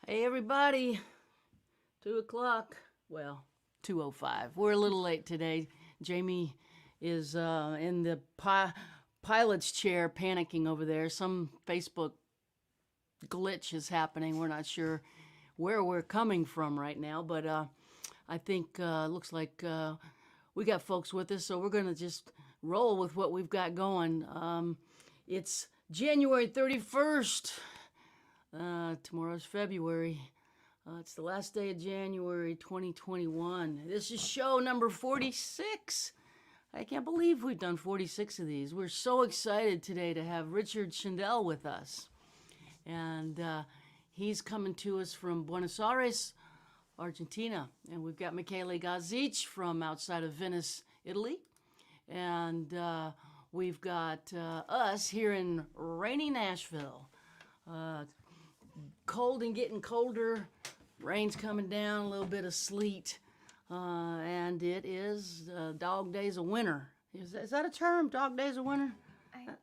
Hey everybody, 2 o'clock. Well, 2:05. We're a little late today. Jamie is in the pilot's chair panicking over there. Some Facebook glitch is happening. We're not sure where we're coming from right now, but I think looks like we got folks with us, so we're going to just roll with what we've got going. It's January 31st. Tomorrow's February. It's the last day of January 2021. This is show number 46. I can't believe we've done 46 of these. We're so excited today to have Richard Shindell with us. And he's coming to us from Buenos Aires, Argentina. And we've got Michaela Gauthier from outside of Venice, Italy. And we've got us here in rainy Nashville. Cold and getting colder. Rain's coming down, a little bit of sleet. And it is dog days of winter. Is that a term, dog days of winter?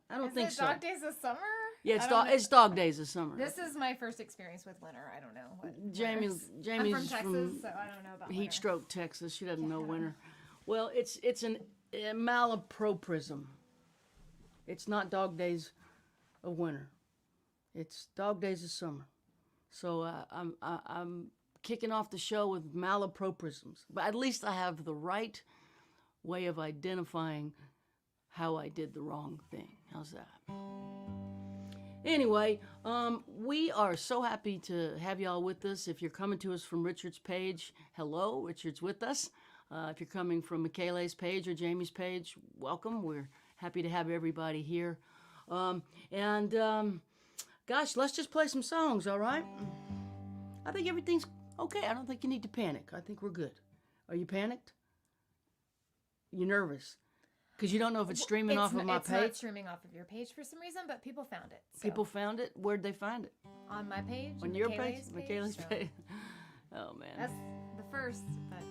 I don't think so. Dog days of summer? Yeah, it's dog days of summer. This is my first experience with winter. I don't know what Jamie's I'm from Texas, so I don't know about heat winter. stroke, Texas. She doesn't know winter. Well, it's a malapropism. It's not dog days of winter. It's dog days of summer. So I'm kicking off the show with malapropisms. But at least I have the right way of identifying how I did the wrong thing. How's that? Anyway, we are so happy to have y'all with us. If you're coming to us from Richard's page, hello, Richard's with us. If you're coming from Michaela's page or Jamie's page, welcome. We're happy to have everybody here. Gosh, let's just play some songs, all right? I think everything's okay. I don't think you need to panic. I think we're good. Are you panicked? You nervous? Because you don't know if it's streaming off of my page? It's not streaming off of your page for some reason, but people found it. So. People found it? Where'd they find it? On my page. On your page? Michaela's page? Oh, man. That's the first, but...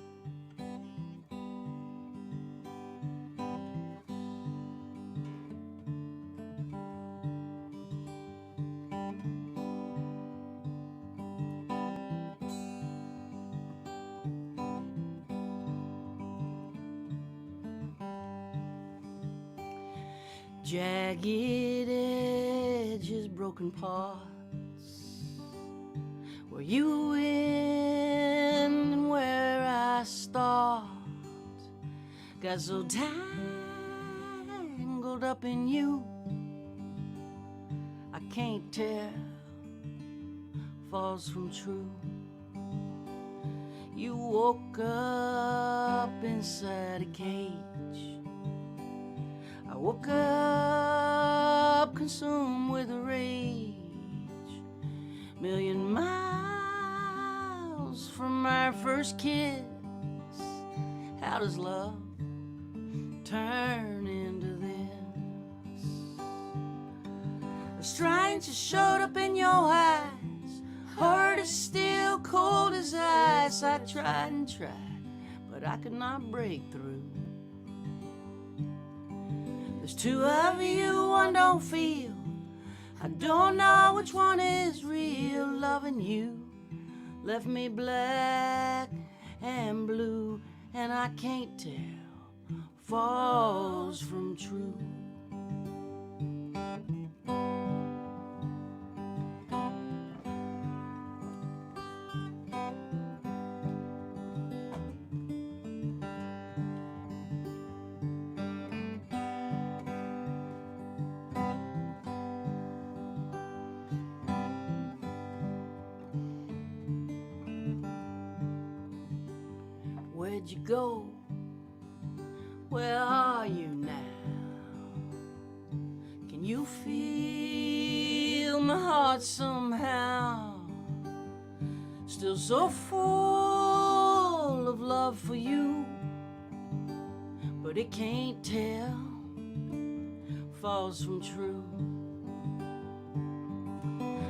Jagged edges, broken parts, where you end and where I start. Got so tangled up in you, I can't tell false from true. You woke up inside a cage. I woke up consumed with rage, million miles from our first kiss. How does love turn into this? A stranger showed up in your eyes, heart is still cold as ice. I tried and tried, but I could not break through. There's two of you, one don't feel. I don't know which one is real. Loving you left me black and blue, and I can't tell false from true. Where'd you go? Where are you now? Can you feel my heart somehow? Still so full of love for you, but it can't tell false from true.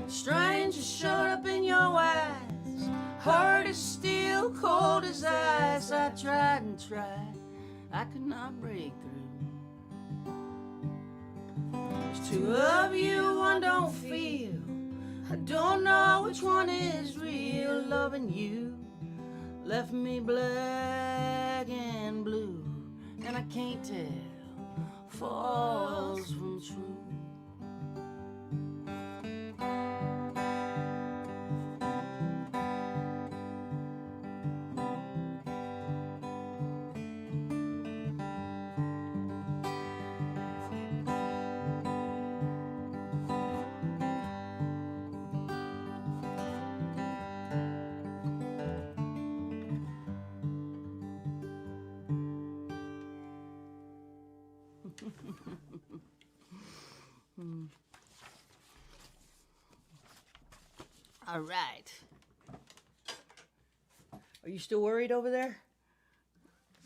Stranger showed up in your eyes, heart is still cold as ice. I tried and tried, I could not break through. There's two of you, one don't feel. I don't know which one is real. Loving you left me black and blue, and I can't tell false from true. All right. Are you still worried over there?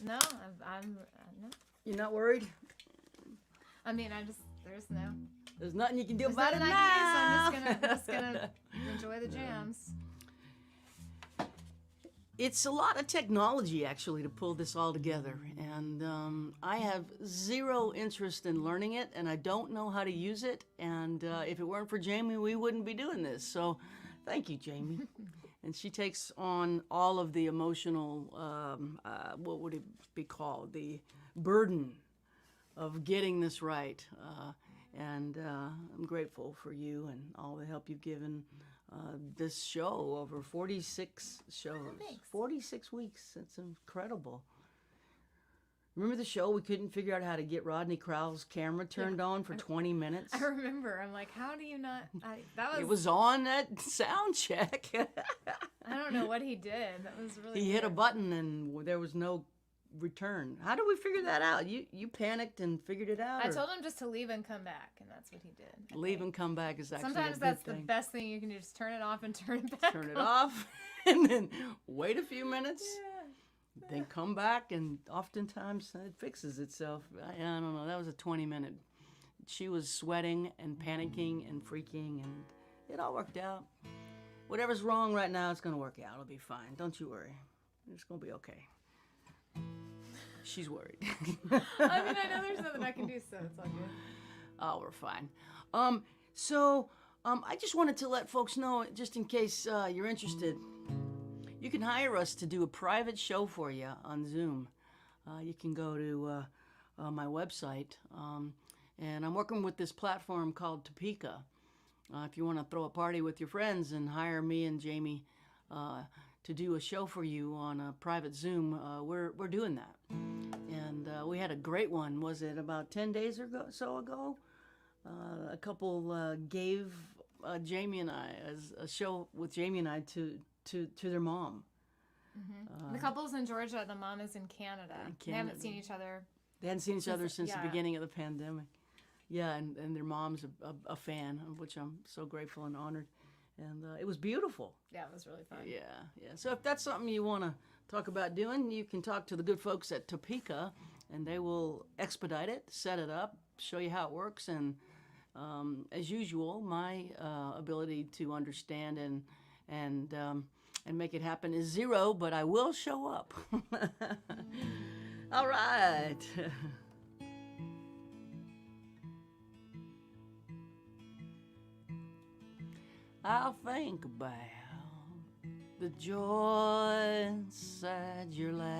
No, I'm no. You're not worried? I mean, there's no. There's nothing you can do There's about it nothing now. I can do, so I'm just gonna enjoy the jams. It's a lot of technology, actually, to pull this all together. And I have zero interest in learning it, and I don't know how to use it. And if it weren't for Jamie, we wouldn't be doing this. So thank you, Jamie. And she takes on all of the emotional, what would it be called? The burden of getting this right. And I'm grateful for you and all the help you've given this show over 46 shows. Thanks. 46 weeks. It's incredible. Remember the show? We couldn't figure out how to get Rodney Crowell's camera turned on for 20 minutes. I remember. I'm like, how do you not? It was on at sound check. I don't know what he did. That was really. He hit a weird. button and there was no return. How did we figure that out? You panicked and figured it out? I or told him just to leave and come back, and that's what he did. I leave think. and come back is actually Sometimes a good that's thing. the best thing you can do. Just turn it off and turn it back. Turn it on. off and then wait a few minutes. Yeah. Then come back, and oftentimes it fixes itself. I don't know. That was a 20-minute. She was sweating and panicking and freaking, and it all worked out. Whatever's wrong right now, it's going to work out. It'll be fine. Don't you worry. It's going to be okay. She's worried. I mean, I know there's nothing I can do, so it's all good. Oh, we're fine. I just wanted to let folks know, just in case you're interested, you can hire us to do a private show for you on Zoom. You can go to my website, and I'm working with this platform called Topeka. If you want to throw a party with your friends and hire me and Jamie to do a show for you on a private Zoom, we're doing that. And we had a great one. Was it about 10 days or so ago? A couple gave Jamie and I a show with Jamie and I to their mom. Mm-hmm. The couple's in Georgia. The mom is in Canada. They haven't seen each other. They hadn't seen each other since the yeah. beginning of the pandemic. Yeah, and their mom's a fan, of which I'm so grateful and honored. And it was beautiful. Yeah, it was really fun. Yeah. So if that's something you want to talk about doing, you can talk to the good folks at Topeka, and they will expedite it, set it up, show you how it works. And as usual, my ability to understand and make it happen is zero, but I will show up. All right. I'll think about the joy inside your laughter.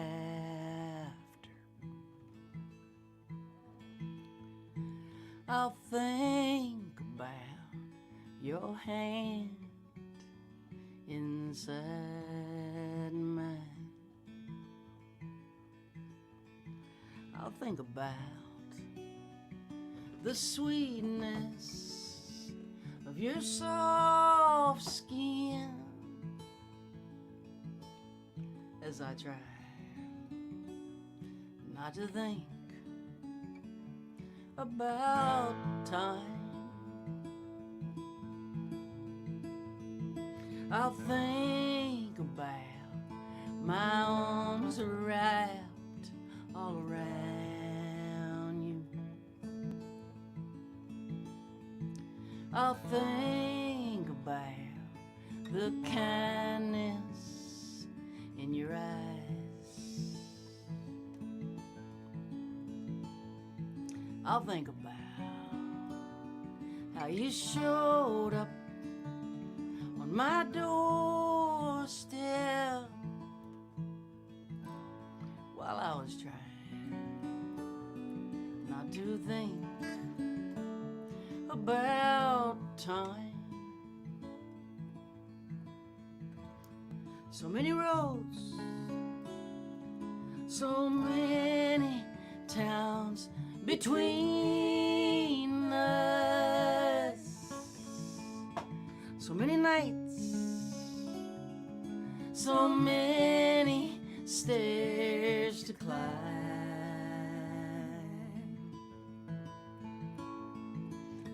I'll think about your hand inside mine. I'll think about the sweetness of your soft skin as I try not to think about time. I'll think about my arms wrapped all around you. I'll think about the kindness in your eyes. I'll think about how you showed up my doorstep while I was trying not to think about time. So many roads, so many towns between us, so many nights, so many stairs to climb,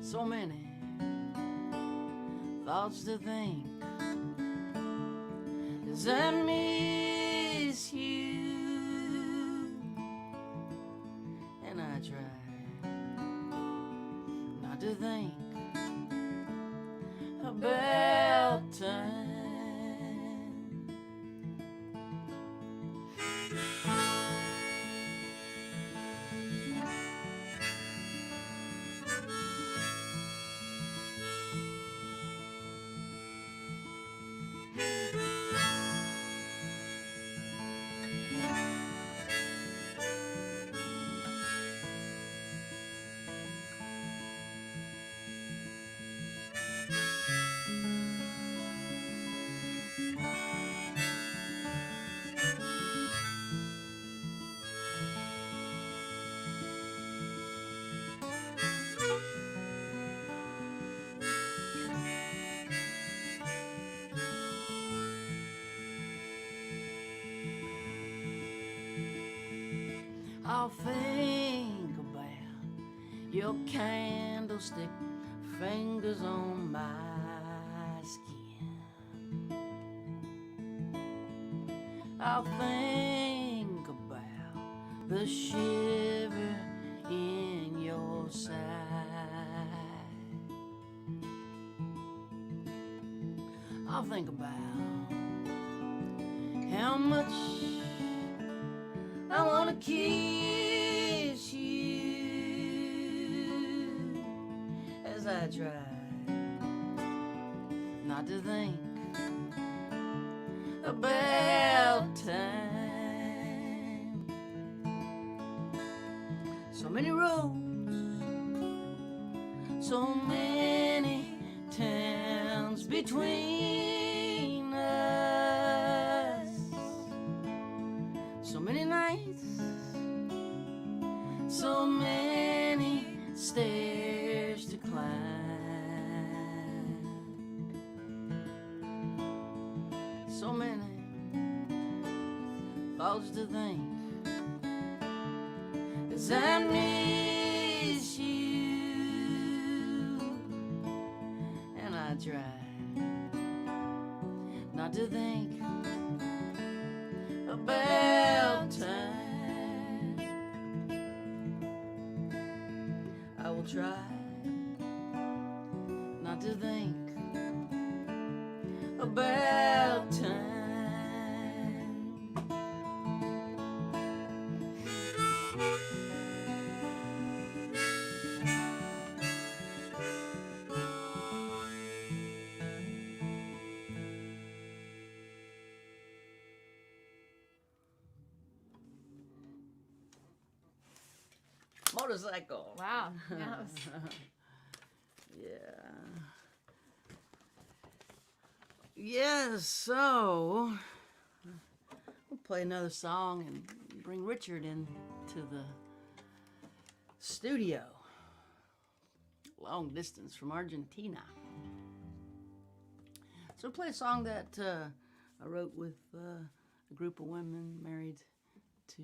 so many thoughts to think as I miss you, and I try not to think about time. I'll think about your candlestick fingers on my skin. I'll think about the shiver in your side. I'll think about how much I want to kiss you as I try not to think about time. So many roads, so many towns between us, so many nights, so many stairs to climb, so many thoughts to think as I miss you, and I try not to think about time. I will try not to think about time. Motorcycle. Wow. Yes. Yeah. Yes, so we'll play another song and bring Richard into the studio. Long distance from Argentina. So we'll play a song that I wrote with a group of women married to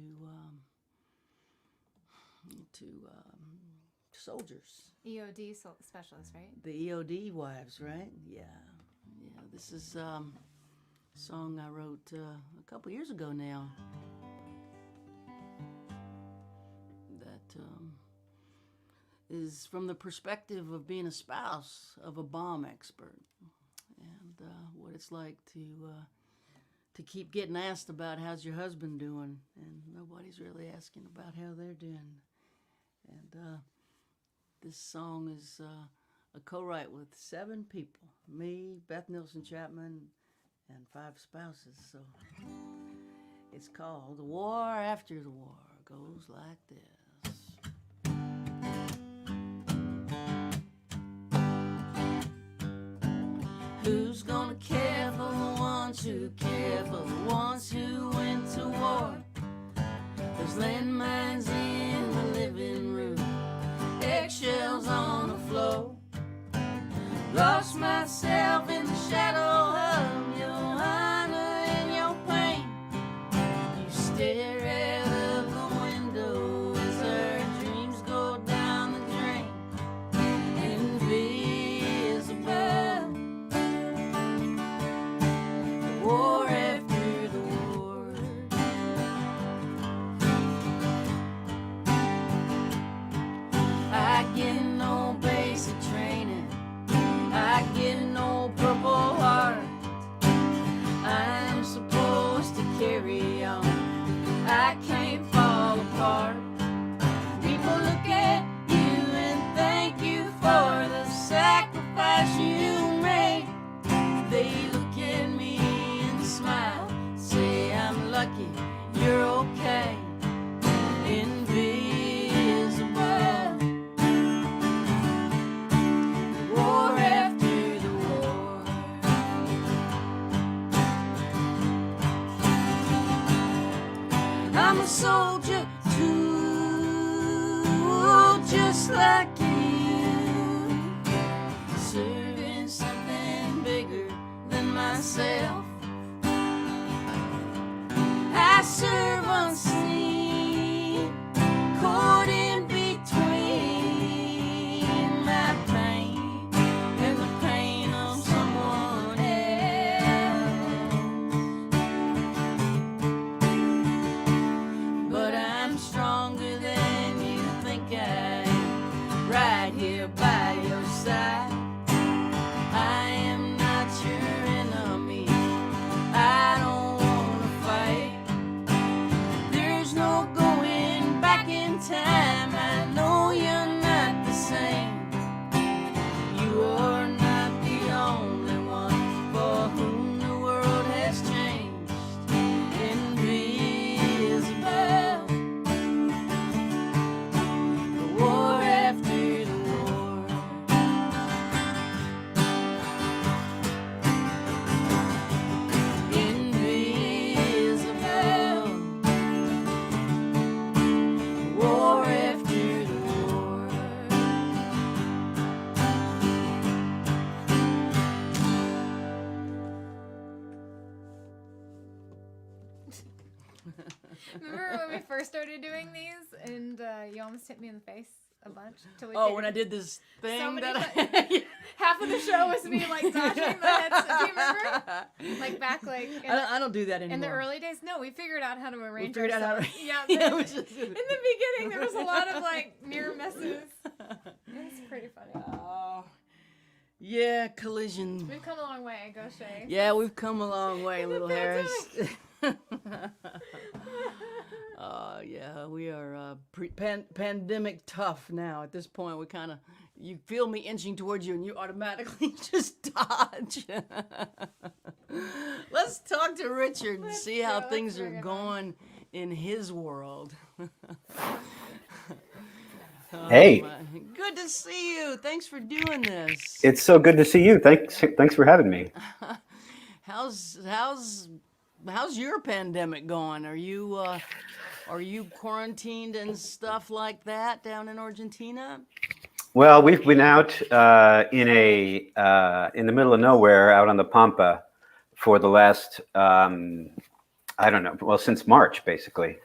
soldiers. EOD specialist, right? The EOD wives, right? Yeah. Yeah, this is a song I wrote a couple years ago now. That is from the perspective of being a spouse of a bomb expert, and what it's like to keep getting asked about how's your husband doing, and nobody's really asking about how they're doing. And this song is a co-write with 7 people. Me, Beth Nielsen Chapman, and 5 spouses. So it's called The War After the War. Goes like this. Who's gonna care for the ones who care for the ones who went to war? There's landmines in the living room, eggshells on the floor. Lost myself in the shadow of your honor and your pain. You stare out of the window as our dreams go down the drain. Invisible, the war after the war. I get no basic training, I get no Purple Heart. I'm supposed to carry on, I can't fall apart. People look at you and thank you for the sacrifice you made. They look at me and smile, say I'm lucky, you're okay. Invisible, war after the war. I'm a soldier too, just like you, serving something bigger than myself. I serve unseen, caught in between my pain and the pain of someone else. But I'm stronger than you think I am, right here by your side. I am not your enemy, I don't wanna fight. There's no going back in time, I know you're not the same. You are not the only one for whom the world has changed. Invisible, the war after the war. Invisible, war after the war. Remember when we first started doing these and you almost hit me in the face a bunch? Till we Oh, figured- when I did this thing So many that half of the show was me like dodging the heads. Do you remember? Like back like I don't do that anymore. in the early days. No, we figured out how to arrange figured out how to- ourselves. Yeah, Yeah, but we just- in the beginning there was a lot of like near misses. It's pretty funny. Oh, yeah, collision. We've come a long way, Gauthier. Yeah, we've come a long way, In the little Harris. Yeah, we are pandemic tough now. At this point, we kind of, you feel me inching towards you and you automatically just dodge. Let's talk to Richard and see how things are going in his world. Hey. Good to see you. Thanks for doing this. It's so good to see you. Thanks for having me. How's your pandemic going? Are you quarantined and stuff like that down in Argentina? Well, we've been out in the middle of nowhere, out on the Pampa, for the last I don't know. Well, since March, basically.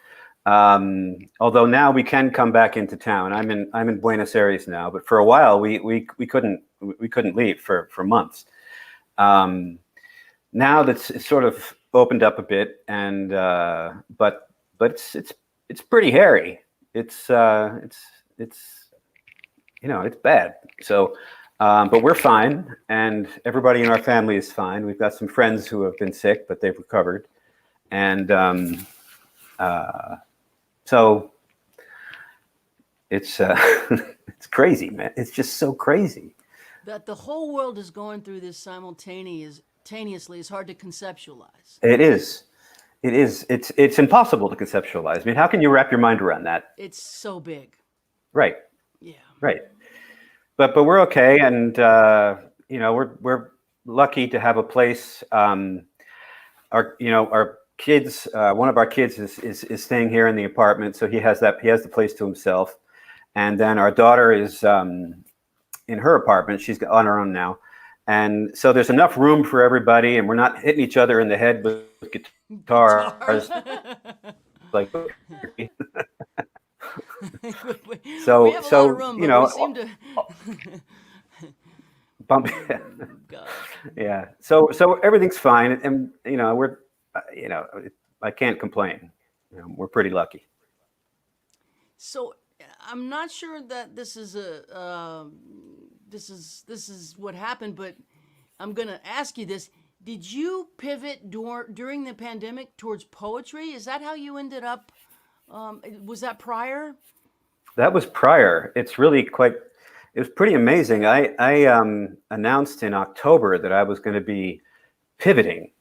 Although now we can come back into town. I'm in Buenos Aires now, but for a while we couldn't leave for months. Now that's it's sort of opened up a bit, and but it's pretty hairy. It's it's bad. So, but we're fine, and everybody in our family is fine. We've got some friends who have been sick, but they've recovered, and so it's it's crazy, man. It's just so crazy. That the whole world is going through this simultaneously is hard to conceptualize. It is. It is. It's impossible to conceptualize. I mean, how can you wrap your mind around that? It's so big. Right. Yeah. Right. But we're okay, and we're lucky to have a place. Our kids. One of our kids is staying here in the apartment, so he has the place to himself. And then our daughter is in her apartment. She's on her own now. And so there's enough room for everybody, and we're not hitting each other in the head with guitars. Like, so we have a lot of room, but we seem to bump. God. Yeah. So everything's fine, and we're I can't complain. We're pretty lucky. So I'm not sure that this is this is what happened, but I'm gonna ask you this: did you pivot during the pandemic towards poetry? Is that how you ended up? Was that prior? That was prior. It's really quite. It was pretty amazing. I announced in October that I was going to be pivoting,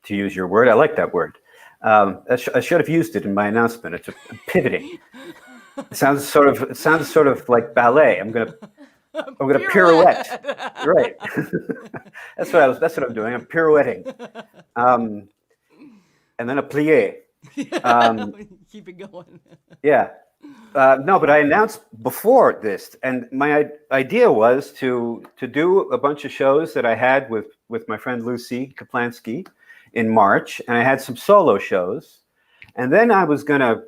to use your word. I like that word. I should have used it in my announcement. It's pivoting. It sounds sort of like ballet. I'm gonna pirouette. Right. That's what I'm doing. I'm pirouetting. And then a plie. Keep it going. Yeah. No, but I announced before this, and my idea was to do a bunch of shows that I had with my friend Lucy Kaplansky in March, and I had some solo shows, and then I was gonna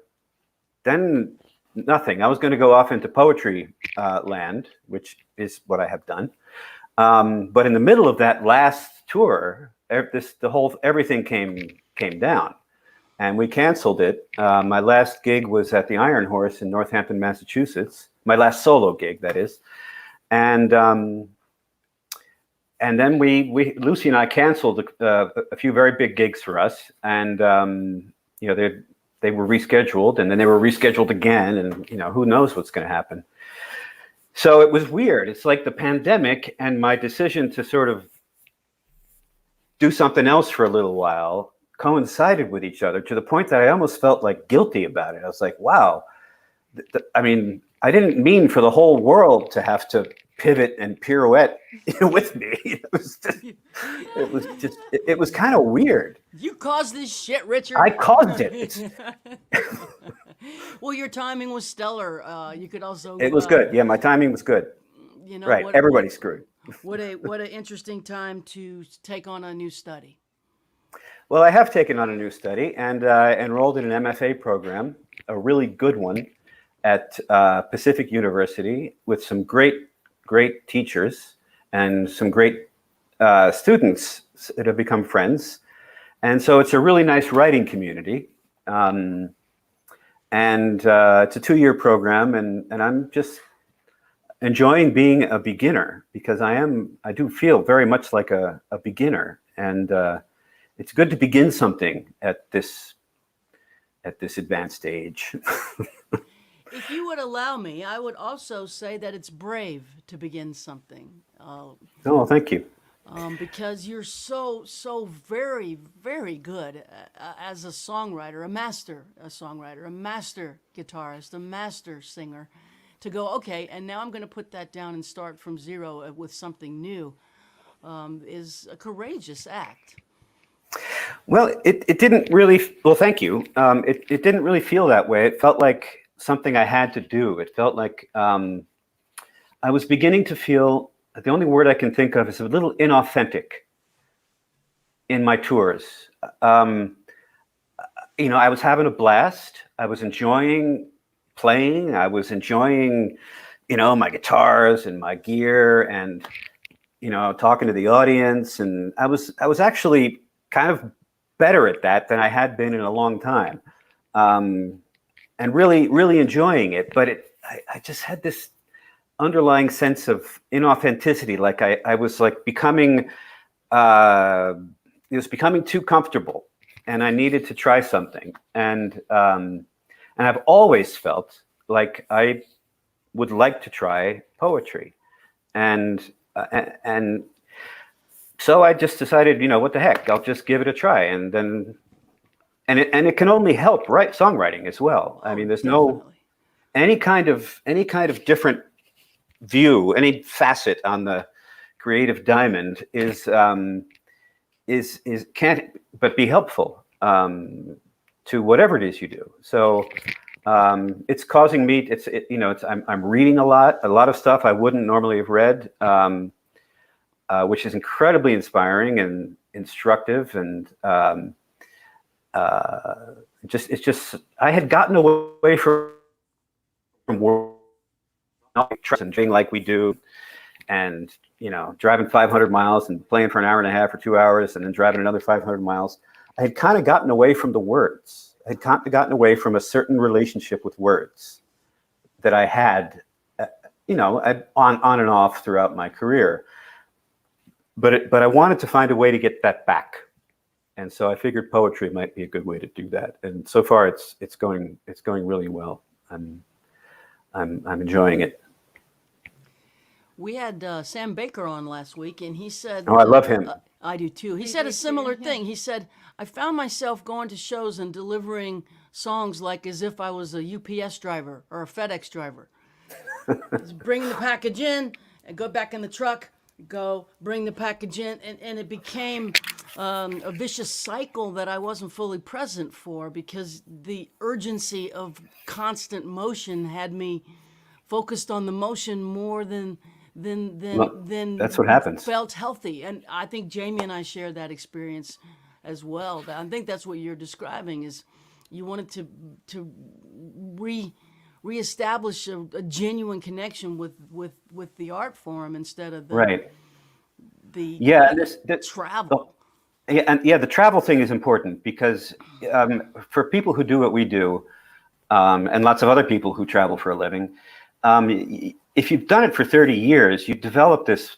nothing. I was going to go off into poetry land, which is what I have done. But in the middle of that last tour, everything came down, and we canceled it. My last gig was at the Iron Horse in Northampton, Massachusetts. My last solo gig, that is, and then we Lucy and I canceled a few very big gigs for us, and they were rescheduled, and then they were rescheduled again, and who knows what's going to happen. So it was weird. It's like the pandemic and my decision to sort of do something else for a little while coincided with each other to the point that I almost felt like guilty about it. I was like, wow. I mean, I didn't mean for the whole world to have to pivot and pirouette with me. It was kind of weird. You caused this shit, Richard. I caused it. Well, your timing was stellar. You could also. It was good. Yeah, my timing was good. Right. Everybody's screwed. What an interesting time to take on a new study. Well, I have taken on a new study and enrolled in an MFA program, a really good one, at Pacific University with some great teachers and some great students that have become friends. And so it's a really nice writing community. And it's a 2-year program, and I'm just enjoying being a beginner, because I do feel very much like a beginner. And it's good to begin something at this advanced age. If you would allow me, I would also say that it's brave to begin something. Oh, thank you. Because you're so very, very good as a songwriter, a master guitarist, a master singer. To go, okay, and now I'm going to put that down and start from zero with something new is a courageous act. Well, it didn't really. Well, thank you. It didn't really feel that way. It felt like something I had to do. It felt like I was beginning to feel. The only word I can think of is a little inauthentic in my tours. I was having a blast. I was enjoying playing. I was enjoying, my guitars and my gear, and talking to the audience. And I was actually kind of better at that than I had been in a long time, and really, really enjoying it. But I just had this underlying sense of inauthenticity, like I was like becoming, it was becoming too comfortable, and I needed to try something. And I've always felt like I would like to try poetry, and and so I just decided, what the heck, I'll just give it a try, and then it can only help songwriting as well. I mean, there's no Definitely. any kind of different view, any facet on the creative diamond is can't but be helpful to whatever it is you do. So it's causing me. I'm reading a lot of stuff I wouldn't normally have read, which is incredibly inspiring and instructive, and it's just I had gotten away from work and doing like we do, and driving 500 miles and playing for an hour and a half or 2 hours and then driving another 500 miles. I had kind of gotten away from the words. I had gotten away from a certain relationship with words that I had, on and off throughout my career. But I wanted to find a way to get that back, and so I figured poetry might be a good way to do that. And so far, it's going really well. I'm enjoying it. We had Sam Baker on last week, and he said, Oh, I love him. I do too. He I said do a similar too, yeah. thing. He said, I found myself going to shows and delivering songs like as if I was a UPS driver or a FedEx driver. Just bring the package in and go back in the truck, go bring the package in. And it became a vicious cycle that I wasn't fully present for, because the urgency of constant motion had me focused on the motion more than That's what happens. felt healthy. And I think Jamie and I share that experience as well. I think that's what you're describing, is you wanted to reestablish a genuine connection with the art form instead of the travel. The travel thing is important, because for people who do what we do, and lots of other people who travel for a living, if you've done it for 30 years, you develop this,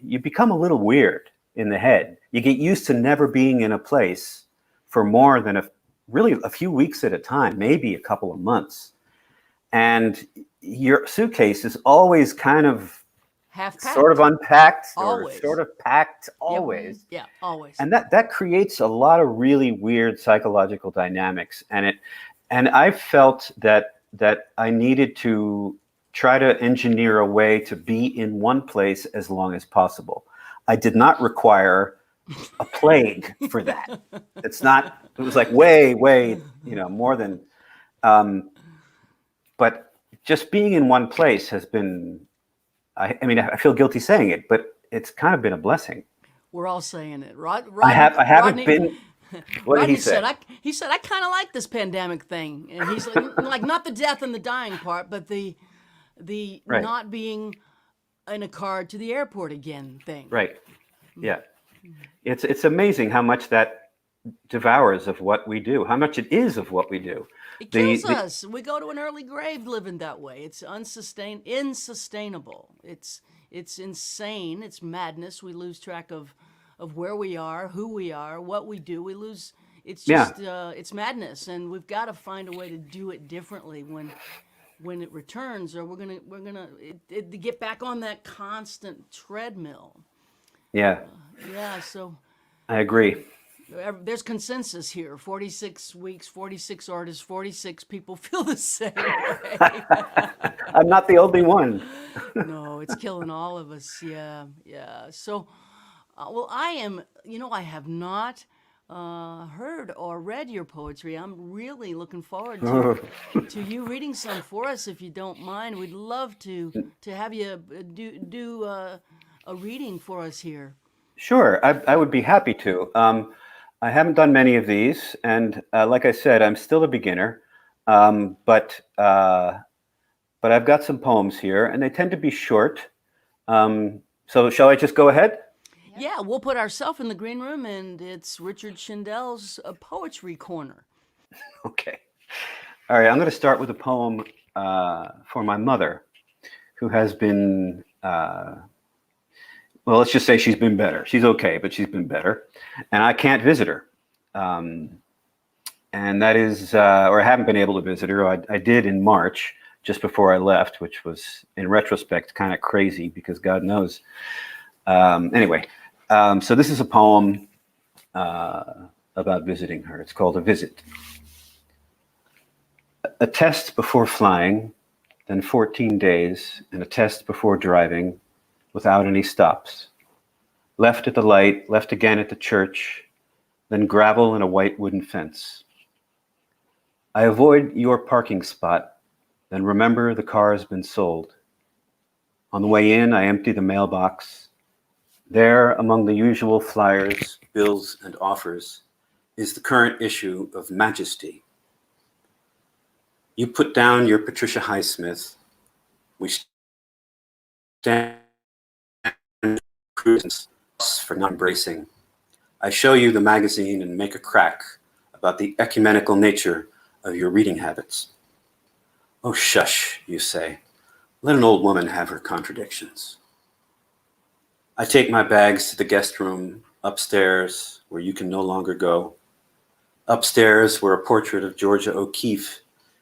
you become a little weird in the head. You get used to never being in a place for more than a few weeks at a time, maybe a couple of months. And your suitcase is always kind of Half-packed. sort of unpacked Always. or sort of packed always. Yeah, always. And that creates a lot of really weird psychological dynamics. And I felt that I needed to try to engineer a way to be in one place as long as possible. I did not require a plague for that. It was like way, more than, but just being in one place has been, I feel guilty saying it, but it's kind of been a blessing. We're all saying it. I haven't Rodney, been. What did Rodney he say? He said, I kind of like this pandemic thing. And he's like not the death and the dying part, but the Right. not being in a car to the airport again thing. Right. Yeah. It's amazing how much that devours of what we do, how much it is of what we do. It kills us. We go to an early grave living that way. It's insustainable. It's insane. It's madness. We lose track of where we are, who we are, what we do. We lose. It's just it's madness, and we've got to find a way to do it differently when it returns, or we're gonna get back on that constant treadmill. Yeah. So I agree. there's consensus here. 46 weeks, 46 artists, 46 people feel the same way. I'm not the only one. No, it's killing all of us. Yeah. So, well, I have not heard or read your poetry. I'm really looking forward to you reading some for us, if you don't mind. We'd love to have you do a reading for us here. Sure, I would be happy to. I haven't done many of these, and like I said, I'm still a beginner. But I've got some poems here, and they tend to be short. So shall I just go ahead? Yeah, we'll put ourselves in the green room, and it's Richard Shindell's Poetry Corner. Okay. All right, I'm going to start with a poem for my mother, who has been, well, let's just say she's been better. She's okay, but she's been better. And I can't visit her. And that is, or I haven't been able to visit her. I did in March, just before I left, which was, in retrospect, kind of crazy because God knows. Anyway, so this is a poem about visiting her. It's called A Visit. A test before flying, then 14 days, and a test before driving without any stops. Left at the light, left again at the church, then gravel and a white wooden fence. I avoid your parking spot, then remember the car has been sold. On the way in, I empty the mailbox. There, among the usual flyers, bills, and offers, is the current issue of Majesty. You put down your Patricia Highsmith. We stand for not embracing. I show you the magazine and make a crack about the ecumenical nature of your reading habits. Oh, shush, you say. Let an old woman have her contradictions. I take my bags to the guest room, upstairs, where you can no longer go. Upstairs, where a portrait of Georgia O'Keeffe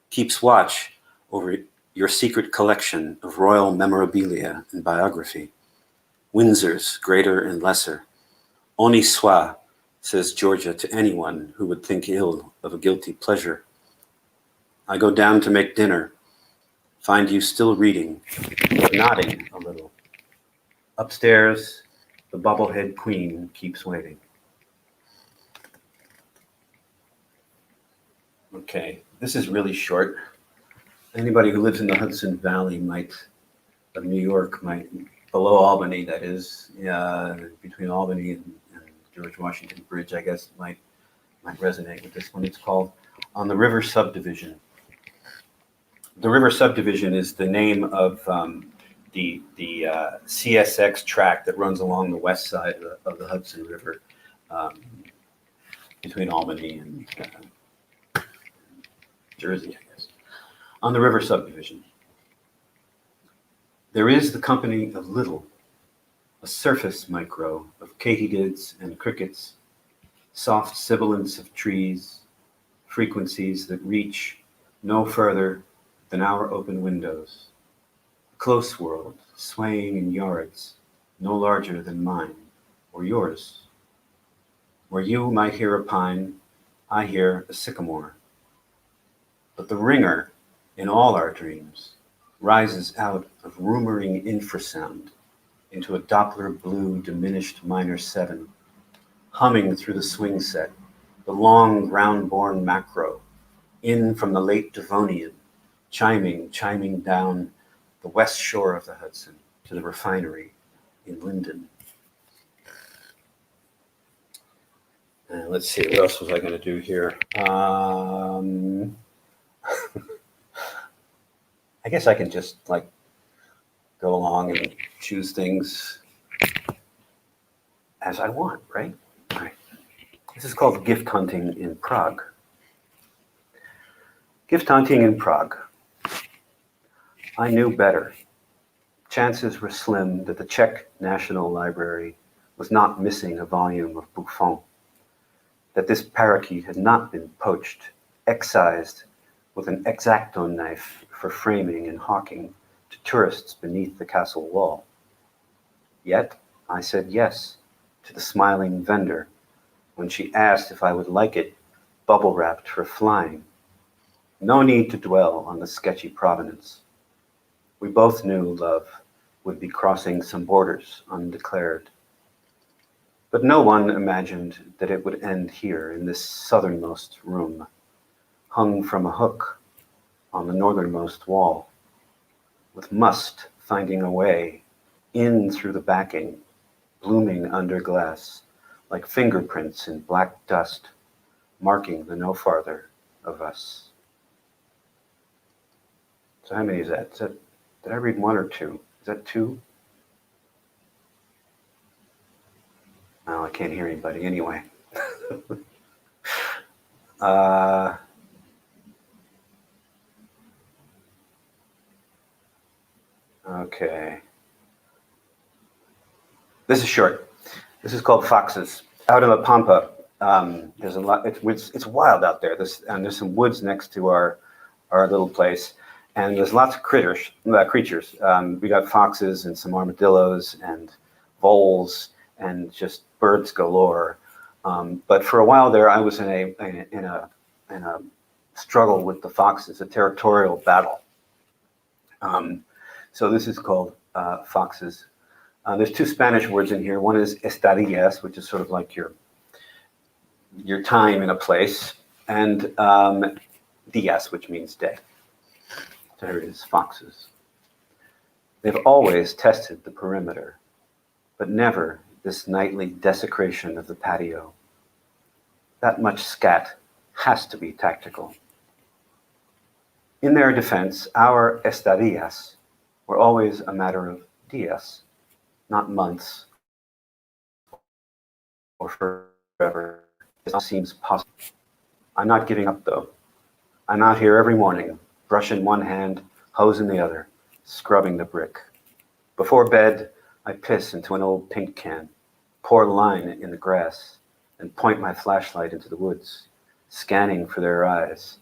keeps watch over your secret collection of royal memorabilia and biography. Windsor's greater and lesser. Honi soit, says Georgia to anyone who would think ill of a guilty pleasure. I go down to make dinner, find you still reading, but nodding a little. Upstairs, the bubblehead queen keeps waiting. Okay, this is really short. Anybody who lives in the Hudson Valley of New York below Albany, that is, between Albany and George Washington Bridge, I guess, might resonate with this one. It's called On the River Subdivision. The River Subdivision is the name of the CSX track that runs along the west side of the Hudson River between Albany and Jersey, I guess. On the River Subdivision. There is the company of little, a surface micro of katydids and crickets, soft sibilants of trees, frequencies that reach no further than our open windows. A close world, swaying in yards, no larger than mine or yours. Where you might hear a pine, I hear a sycamore. But the ringer in all our dreams rises out of rumoring infrasound into a Doppler blue diminished minor 7, humming through the swing set, the long ground-born macro, in from the late Devonian, chiming down the west shore of the Hudson to the refinery in Linden. Let's see, what else was I going to do here? I guess I can just go along and choose things as I want, right? All right. This is called gift hunting in Prague. Gift hunting in Prague. I knew better. Chances were slim that the Czech National Library was not missing a volume of Buffon, that this parakeet had not been poached, excised with an X-Acto knife for framing and hawking to tourists beneath the castle wall. Yet I said yes to the smiling vendor when she asked if I would like it bubble-wrapped for flying. No need to dwell on the sketchy provenance. We both knew love would be crossing some borders undeclared. But no one imagined that it would end here in this southernmost room, hung from a hook on the northernmost wall, with must finding a way in through the backing, blooming under glass, like fingerprints in black dust, marking the no farther of us. So how many is that? Did I read one or two? Is that two? Oh, I can't hear anybody anyway. Okay. This is short. This is called Foxes. Out in La Pampa, there's a lot. It's wild out there. There's some woods next to our little place, And there's lots of creatures. We got foxes and some armadillos and voles and just birds galore. But for a while there, I was in a struggle with the foxes, a territorial battle. So this is called foxes. There's two Spanish words in here. One is estadillas, which is sort of like your time in a place, and días, which means day. So here it is, foxes. They've always tested the perimeter, but never this nightly desecration of the patio. That much scat has to be tactical. In their defense, our estadillas were always a matter of días, not months or forever. It seems possible. I'm not giving up, though. I'm out here every morning, brush in one hand, hose in the other, scrubbing the brick. Before bed, I piss into an old paint can, pour line in the grass, and point my flashlight into the woods, scanning for their eyes,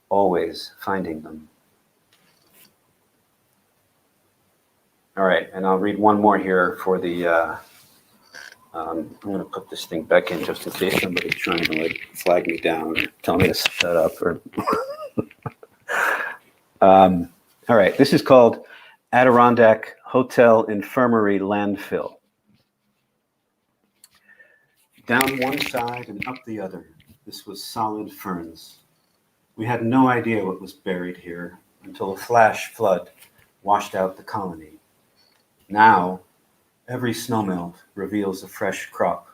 always finding them. All right, and I'll read one more here for the, I'm gonna put this thing back in just in case somebody's trying to like flag me down, or tell me to shut up, or. All right, this is called Adirondack Hotel Infirmary Landfill. Down one side and up the other, this was solid ferns. We had no idea what was buried here until a flash flood washed out the colony. Now, every snowmelt reveals a fresh crop,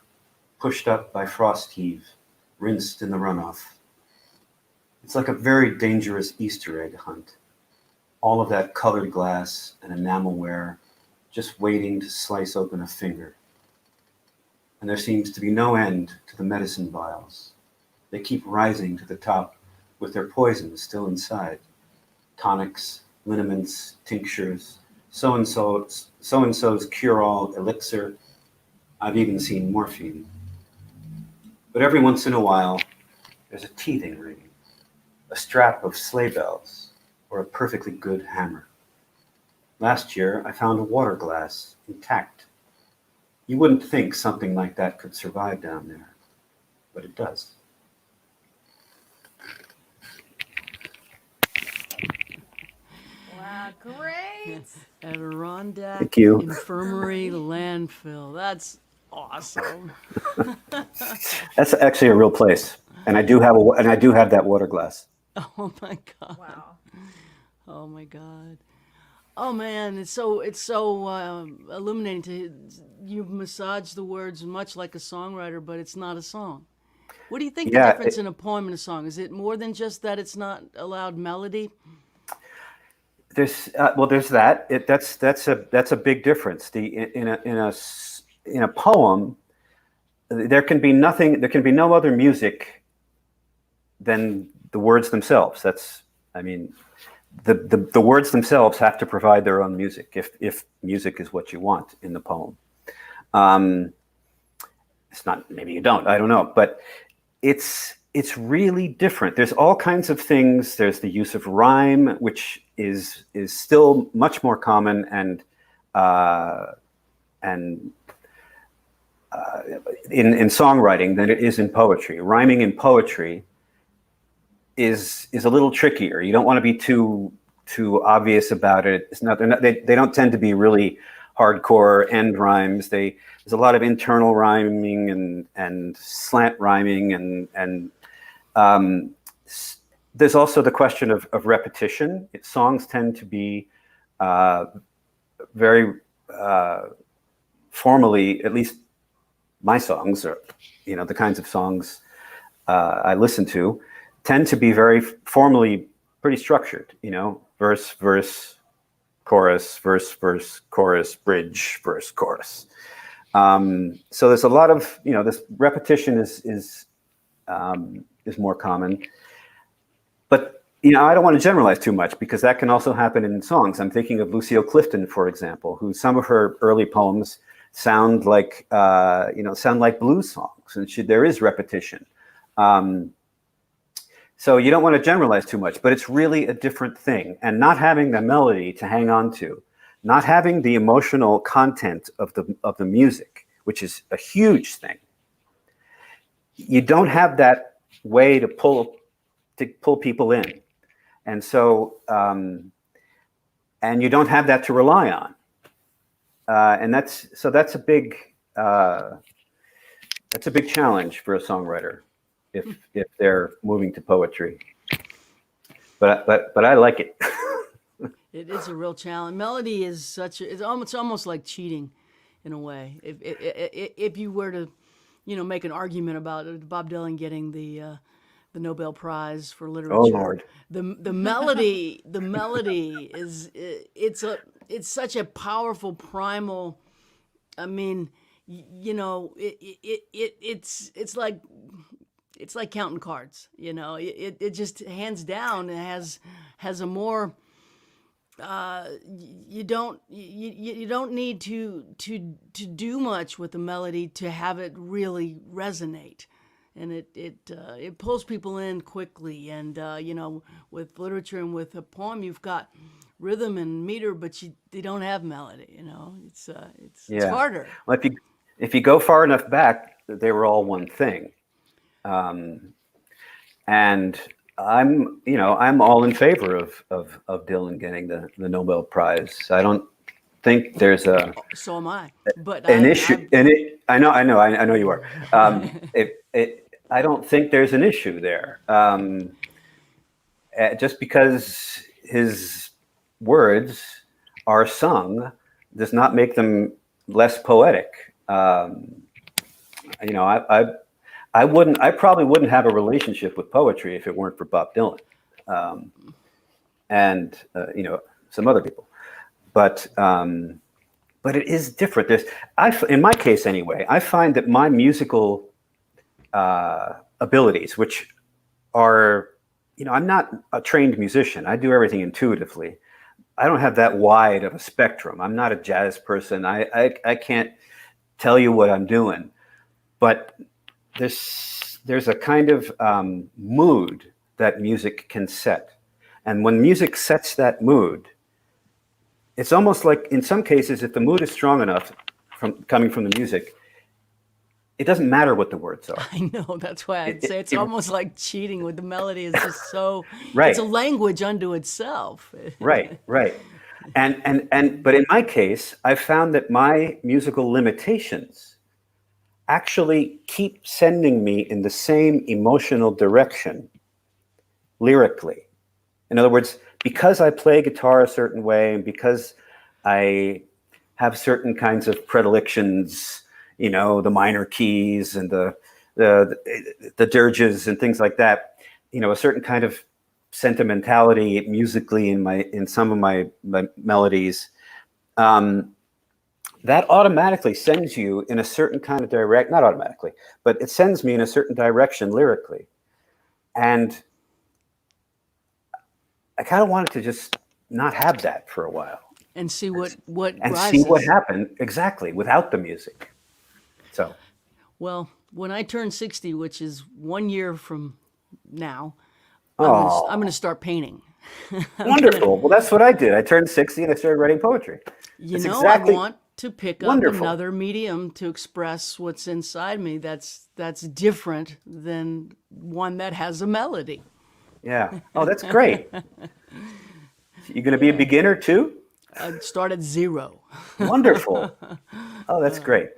pushed up by frost heave, rinsed in the runoff. It's like a very dangerous Easter egg hunt. All of that colored glass and enamelware just waiting to slice open a finger. And there seems to be no end to the medicine vials. They keep rising to the top with their poison still inside. Tonics, liniments, tinctures, so-and-so's cure-all elixir. I've even seen morphine. But every once in a while, there's a teething ring, a strap of sleigh bells, or a perfectly good hammer. Last year, I found a water glass intact. You wouldn't think something like that could survive down there, but it does. Wow, great. Adirondack Thank you. Infirmary Landfill. That's awesome. That's actually a real place, and I do have that water glass. Oh my God. Wow. Oh my God. Oh man, it's so illuminating to you massage the words much like a songwriter, but it's not a song. What do you think the difference in a poem and a song? Is it more than just that it's not allowed melody? There's that. That's a big difference. In a poem, there can be nothing. There can be no other music than the words themselves. The words themselves have to provide their own music if music is what you want in the poem. It's not, maybe you don't, I don't know, but it's really different. There's all kinds of things. There's the use of rhyme, which is still much more common and in songwriting than it is in poetry. Rhyming in poetry is a little trickier. You don't want to be too obvious about it. It's not. They don't tend to be really hardcore end rhymes. There's a lot of internal rhyming and slant rhyming and there's also the question of repetition. Songs tend to be very formally, at least my songs, or the kinds of songs I listen to, tend to be very formally pretty structured, verse, verse, chorus, verse, verse, chorus, bridge, verse, chorus. So there's a lot of, this repetition is more common. But, I don't want to generalize too much because that can also happen in songs. I'm thinking of Lucille Clifton, for example, who some of her early poems sound like blues songs, and there is repetition. So you don't want to generalize too much, but it's really a different thing. And not having the melody to hang on to, not having the emotional content of the music, which is a huge thing. You don't have that way to pull people in. And so, and you don't have that to rely on. And that's a big challenge for a songwriter if they're moving to poetry. But I like it. It is a real challenge. Melody is it's almost like cheating, in a way. If you were to, make an argument about Bob Dylan getting the Nobel Prize for literature. Oh Lord. The melody is it's such a powerful primal. I mean, it's like counting cards. It just hands down has a more. You don't need to do much with the melody to have it really resonate, and it pulls people in quickly. And with literature and with a poem, you've got rhythm and meter, but they don't have melody. It's harder. Well, if you go far enough back, they were all one thing, and I'm all in favor of Dylan getting the Nobel Prize. I don't think there's So am I. But an issue. I know you are. I don't think there's an issue there. Just because his words are sung does not make them less poetic. I probably wouldn't have a relationship with poetry if it weren't for Bob Dylan, and some other people. But it is different. In my case anyway, I find that my musical abilities, which are, I'm not a trained musician. I do everything intuitively. I don't have that wide of a spectrum. I'm not a jazz person. I can't tell you what I'm doing, but there's a kind of mood that music can set. And when music sets that mood, it's almost like, in some cases, if the mood is strong enough coming from the music, it doesn't matter what the words are. I know, that's why I'd say it's almost like cheating with the melody. Is just so, right. It's a language unto itself. Right. But in my case, I found that my musical limitations actually keep sending me in the same emotional direction lyrically. In other words, because I play guitar a certain way and because I have certain kinds of predilections, the minor keys and the dirges and things like that, a certain kind of sentimentality musically in some of my melodies, that automatically sends you in a certain kind of not automatically, but it sends me in a certain direction lyrically. And I kind of wanted to just not have that for a while. And see what and rises. See what happened exactly without the music. So, well, when I turn 60, which is 1 year from now, I'm going to start painting. Wonderful. Well, that's what I did. I turned 60 and I started writing poetry. I want to pick up wonderful. Another medium to express what's inside me that's different than one that has a melody. Yeah. Oh, that's great. You're going to be a beginner too? Start at 0. Wonderful. Oh, that's great.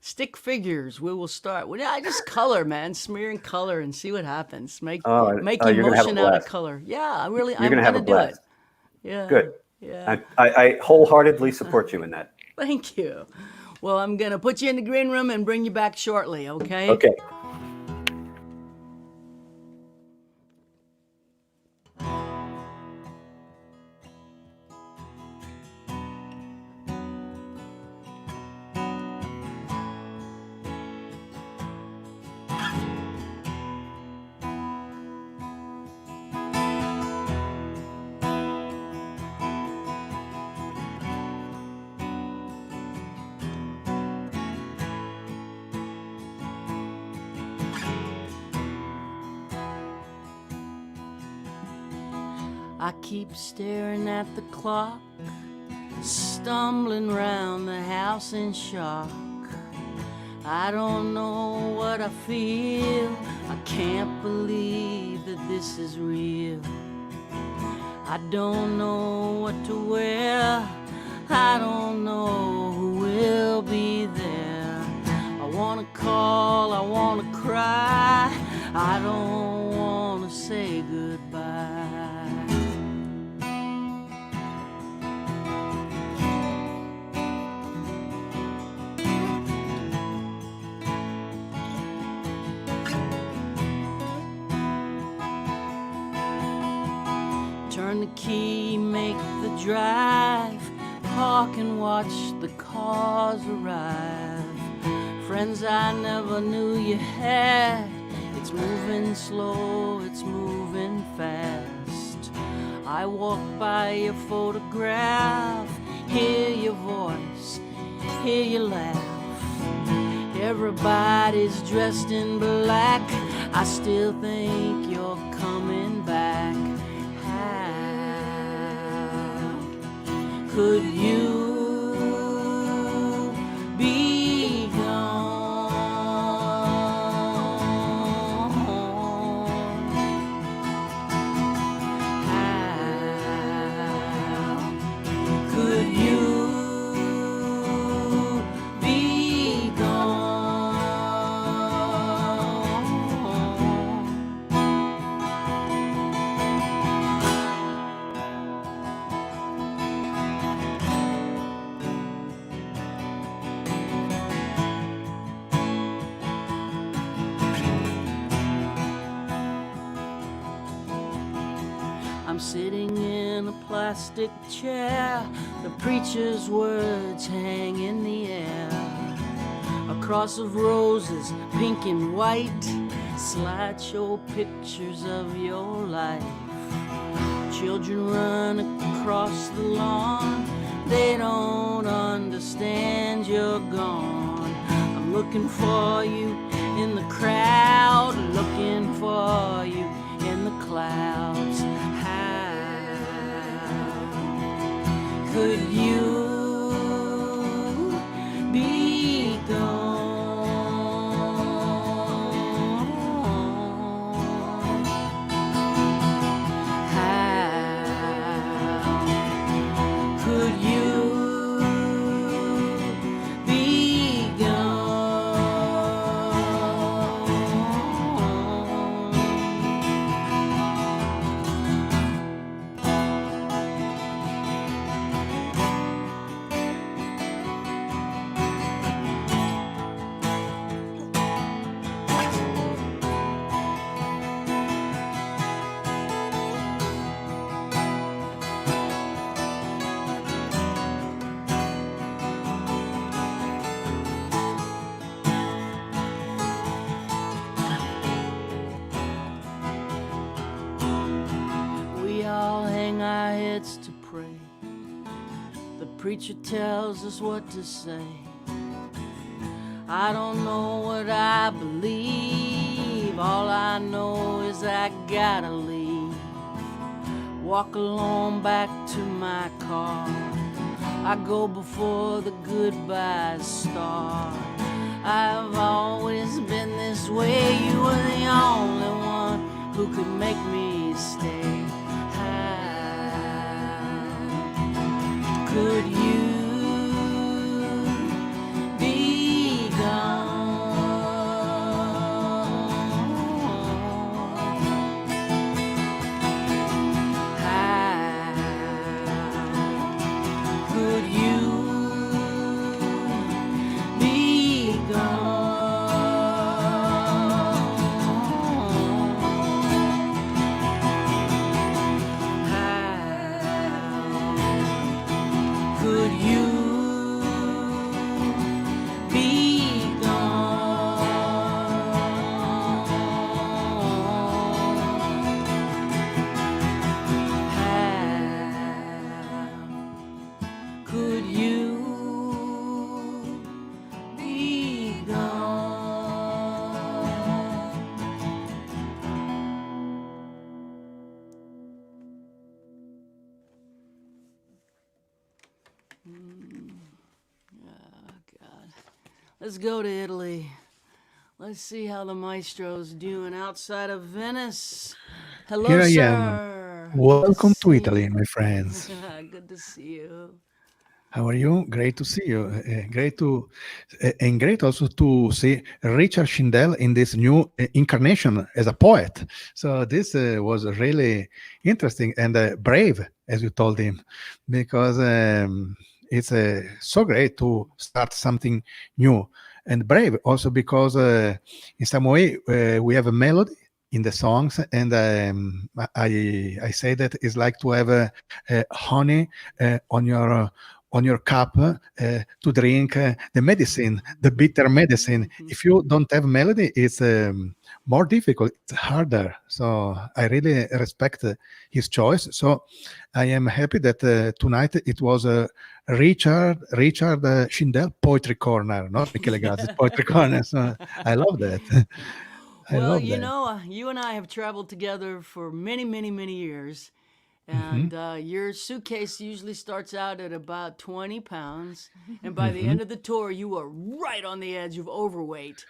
Stick figures. We will start. Well, I just color, man. Smearing color and see what happens. Make emotion out of color. Yeah, I'm going to do it. Yeah. Good. Yeah. I wholeheartedly support you in that. Thank you. Well, I'm going to put you in the green room and bring you back shortly, okay? Okay. I keep staring at the clock, stumbling round the house in shock. I don't know what I feel. I can't believe that this is real. I don't know what to wear. I don't know who will be there. I wanna call, I wanna cry. I don't wanna say goodbye. Turn the key, make the drive, park and watch the cars arrive. Friends I never knew you had. It's moving slow, it's moving fast. I walk by your photograph, hear your voice, hear you laugh. Everybody's dressed in black. I still think you're coming back. Could you be gone? How could you be gone? I'm sitting in a plastic chair. The preacher's words hang in the air. A cross of roses, pink and white, slideshow pictures of your life. Children run across the lawn. They don't understand you're gone. I'm looking for you in the crowd, looking for you in the clouds. Could you be gone? How could you be gone? We all hang our heads to pray. The preacher tells us what to say. I don't know what I believe. All I know is I gotta leave. Walk alone back to my car. I go before the goodbyes start. I've always been this way. You were the only one who could make me stay. How could you be gone? How could you be gone? Oh, God. Let's go to Italy. Let's see how the maestro's doing outside of Venice. Hello, Here I am. sir. Good to Welcome to see Italy, you. my friends. Good to see you. How are you? Great to see you. And great also to see Richard Shindell in this new incarnation as a poet. So this was really interesting and brave, as you told him, because it's so great to start something new, and brave also because in some way we have a melody in the songs, and I say that it's like to have honey on your cup to drink the medicine, the bitter medicine. If you don't have melody, it's more difficult, it's harder. So I really respect his choice. So I am happy that tonight it was Richard Shindell Poetry Corner, not Michele Gazzi's Poetry Corner. So I love that. I Well, love that. you and I have traveled together for many, many, many years. Hmm. And your suitcase usually starts out at about 20 pounds. And by the Hmm. end of the tour, you are right on the edge of overweight.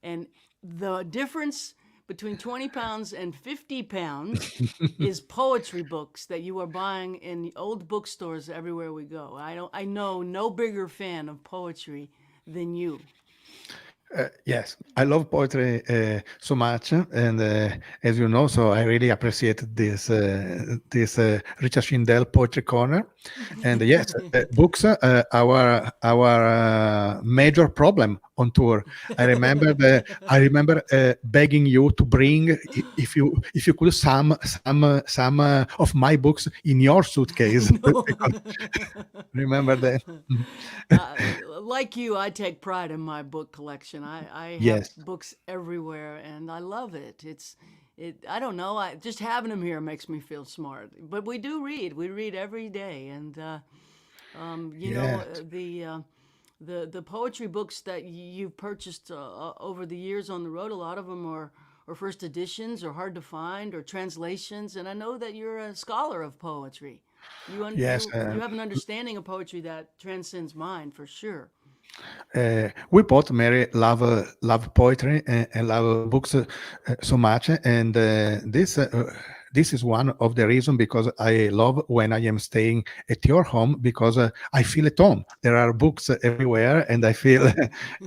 And the difference between 20 pounds and 50 pounds is poetry books that you are buying in old bookstores everywhere we go. I know no bigger fan of poetry than you. Yes, I love poetry so much, and as you know, so I really appreciate this Richard Shindell Poetry Corner, and yes, books our major problem on tour. I remember begging you to bring if you could some of my books in your suitcase. No. Remember that? uh, like you, I take pride in my book collection. I have Yes. books everywhere, and I love it. I don't know. Just having them here makes me feel smart. But we do read. We read every day, and Yes. the poetry books that you've purchased over the years on the road. A lot of them are first editions, or hard to find, or translations. And I know that you're a scholar of poetry. Yes. You have an understanding of poetry that transcends mine for sure. We both, Mary, love poetry and love books so much, and this is one of the reasons because I love when I am staying at your home because I feel at home. There are books everywhere, and I feel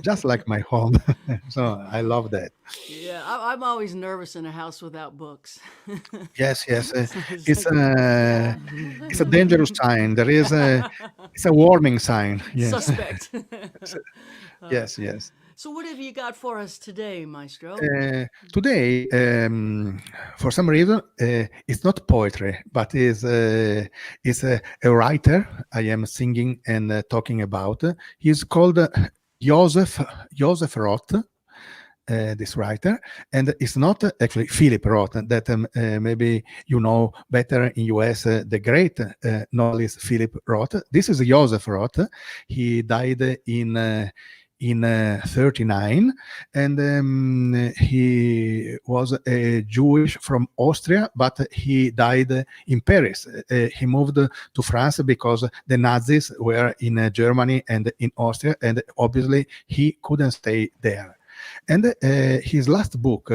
just like my home. So I love that. Yeah, I'm always nervous in a house without books. Yes, yes, It's it's like, a Yeah. it's a dangerous sign. It's a warning sign. Yes, suspect. yes, yes. So what have you got for us today, Maestro? Today, for some reason, it's not poetry, but is a writer I am singing and talking about. He's called Joseph Roth, this writer, and it's not actually Philip Roth that maybe you know better in US, the great novelist Philip Roth. This is Joseph Roth. He died in 39, and he was a Jewish from Austria, but he died in Paris. He moved to France because the Nazis were in Germany and in Austria, and obviously he couldn't stay there. And his last book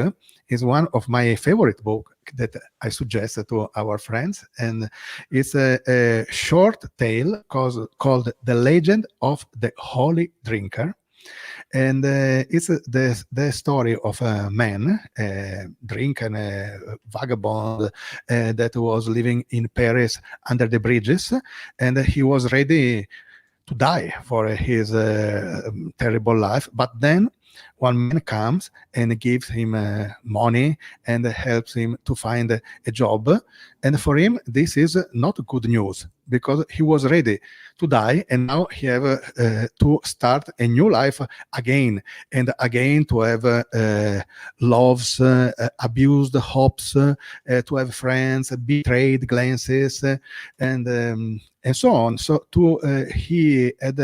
is one of my favorite books that I suggest to our friends, and it's a short tale called "The Legend of the Holy Drinker." And it's the story of a man, a drink and a vagabond that was living in Paris under the bridges, and he was ready to die for his terrible life. But then one man comes and gives him money and helps him to find a job. And for him, this is not good news because he was ready to die, and now he have to start a new life again and again, to have loves, abused hopes, to have friends, betrayed glances, and so on. So he had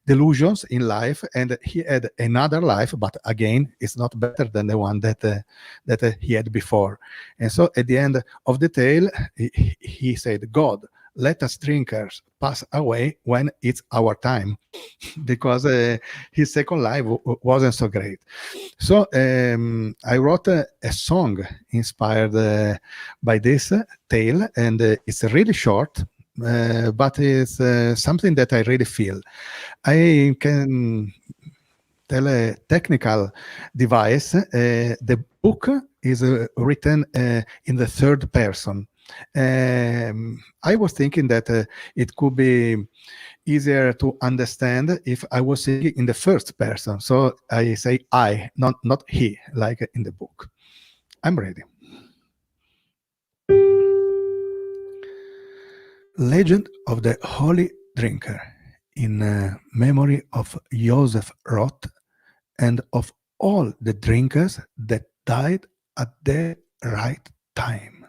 delusions in life, and he had another life, but again, it's not better than the one that he had before. And so at the end of the tale, he said, God, let us drinkers pass away when it's our time, because his second life wasn't so great. So I wrote a song inspired by this tale, and it's really short, but it's something that I really feel. I can tell a technical device. The book is written in the third person. I was thinking that it could be easier to understand if I was singing in the first person. So I say I, not he, like in the book. I'm ready. Legend of the Holy Drinker, in memory of Joseph Roth and of all the drinkers that died at the right time.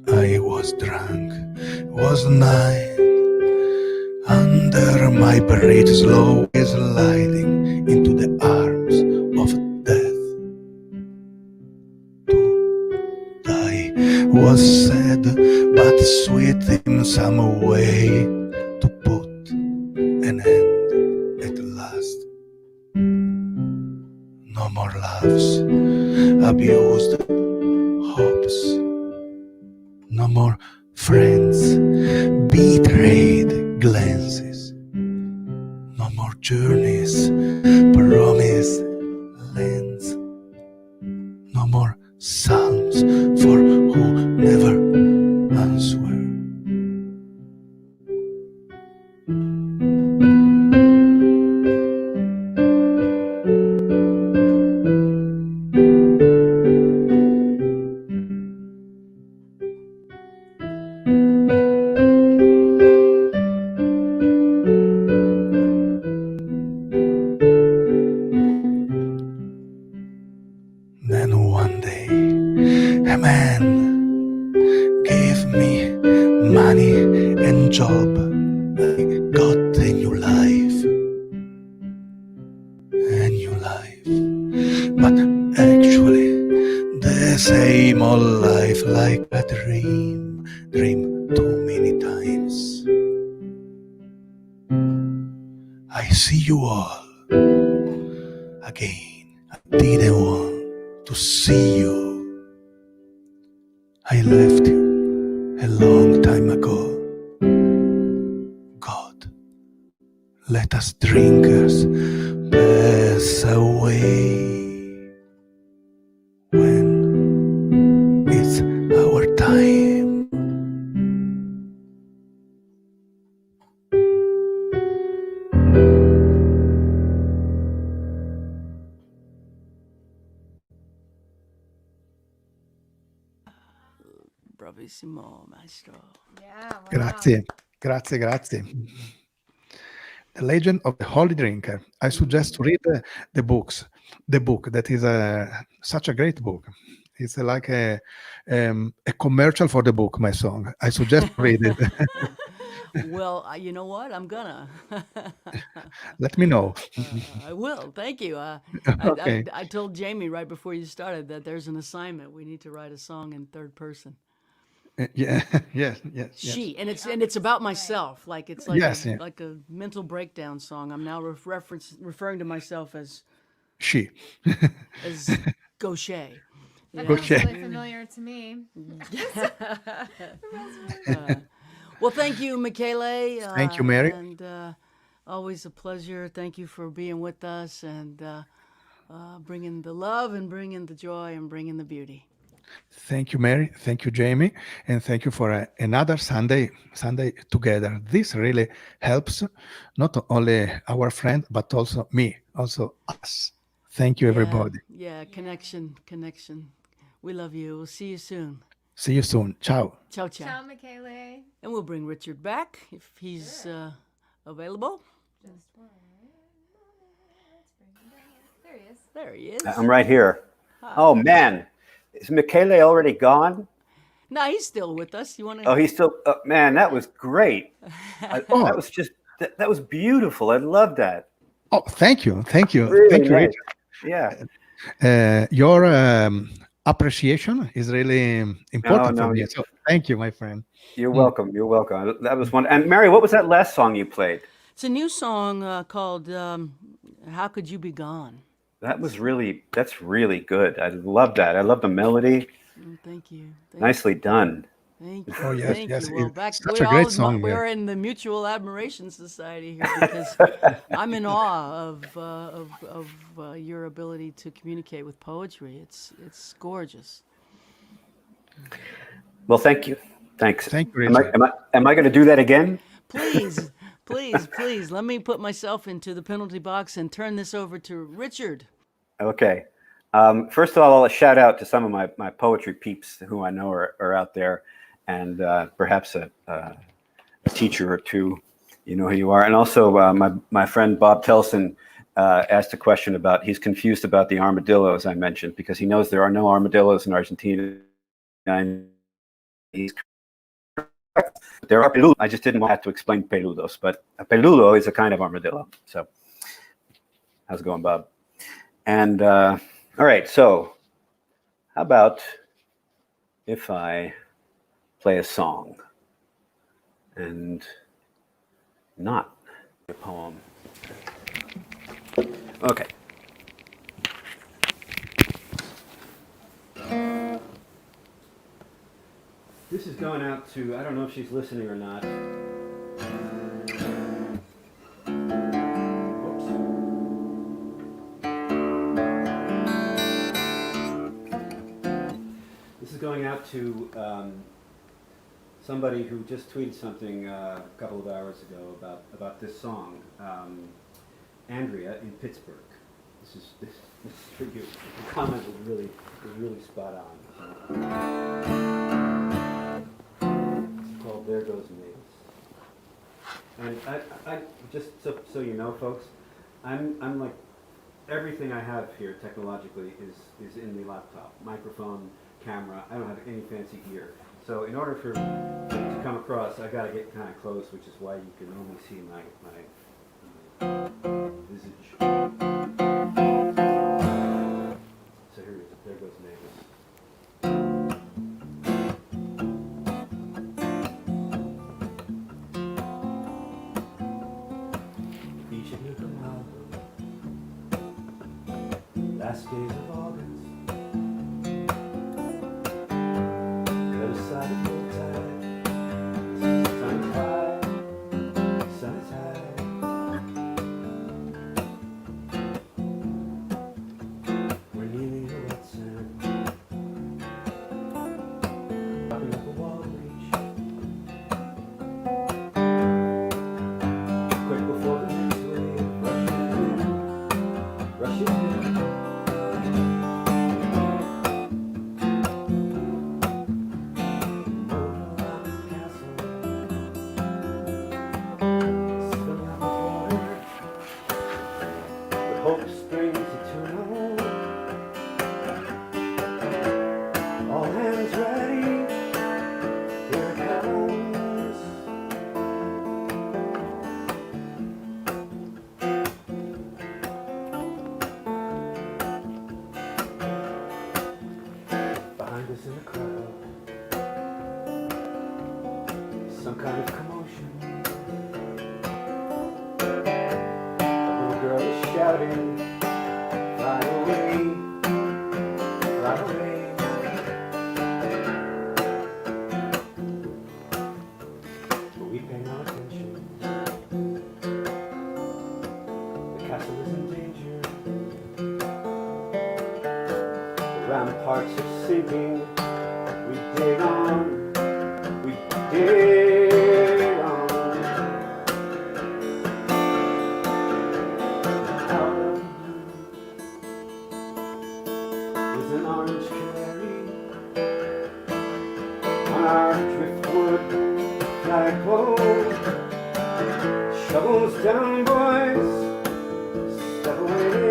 I was drunk, was night, under my bridge slowly sliding into the arms of death. To die was sad, but sweet in some way, to put an end at last. No more loves, abused hopes, no more friends, betrayed glances, no more journeys, promised lands, no more psalms for who never answer. Then one day, a man gave me money and job. I got a new life, but actually the same old life, like a dream too many times. I see you all again. I didn't want to see you. I left you a long time ago. God, let us drinkers pass away when it's our time. Bravissimo, maestro. Yeah. Wow. Grazie, grazie. The Legend of the Holy Drinker. I suggest to read the books. The book that is such a great book. It's like a commercial for the book. My song. I suggest to read it. Well, you know what? I'm gonna. Let me know. I will. Thank you. Okay. I told Jamie right before you started that there's an assignment. We need to write a song in third person. Yeah. Yes. She, and it's about myself. Like it's like Yes, yeah. like a mental breakdown song. I'm now referring to myself as She. Gauthier. That Go feels check. really familiar to me. Well, thank you, Michaela. Thank you, Mary. And always a pleasure. Thank you for being with us and bringing the love and bringing the joy and bringing the beauty. Thank you, Mary. Thank you, Jamie, and thank you for another Sunday together. This really helps not only our friend but also me, also us. Thank you, everybody. Yeah, connection. We love you. We'll see you soon. See you soon. Ciao. Ciao, Ciao, ciao. Michaela. And we'll bring Richard back if he's available. Just one moment. Let's bring him down. There he is. There he is. I'm right here. Oh man, is Michele already gone? No, he's still with us. You want to? Oh, he's still. Man, that was great. That was just That was beautiful. I love that. Oh, thank you. Thank you. Really Thank you, nice. Richard. Yeah. Your appreciation is really important for me. So thank you, my friend. You're welcome. You're welcome. That was one. And Mary, what was that last song you played? It's a new song called "How Could You Be Gone." That's really good. I love that. I love the melody. Thank you. Nicely done. Thank you. Oh, yes, Thank yes. you. Well, It's back such a great song. we're in the Mutual Admiration Society here because I'm in awe of your ability to communicate with poetry. It's gorgeous. Well, thank you. Thanks. Thank you, Richard. Am I going to do that again? Please, please, let me put myself into the penalty box and turn this over to Richard. Okay. First of all, I'll shout out to some of my poetry peeps who I know are out there, and perhaps a teacher or two. You know who you are. And also my friend Bob Telson asked a question about, he's confused about the armadillos I mentioned, because he knows there are no armadillos in Argentina. And he's correct. There are peludos. I just didn't have to explain peludos, but a peludo is a kind of armadillo. So how's it going, Bob? And all right, so how about if I play a song and not a poem? Okay. This is going out to, I don't know if she's listening or not. This is going out to somebody who just tweeted something a couple of hours ago about this song, Andrea in Pittsburgh. This is for you. The comment was really spot on. It's called "There Goes Mavis." And I just so you know, folks, I'm like, everything I have here technologically is in the laptop. Microphone, camera. I don't have any fancy gear. So in order for it to come across, I got to get kind of close, which is why you can only see my visage. So here it is. There goes Mavis. Beach at Newcomb Harbor, last days of August. In the crowd, some kind of commotion. A little girl is shouting, "Fly away, fly away." But we pay no attention. The castle is in danger. The ramparts are sinking. We dig on, we dig on. Out of the blue is an orange canary on our driftwood flagpole. Shovels down, boys, step away.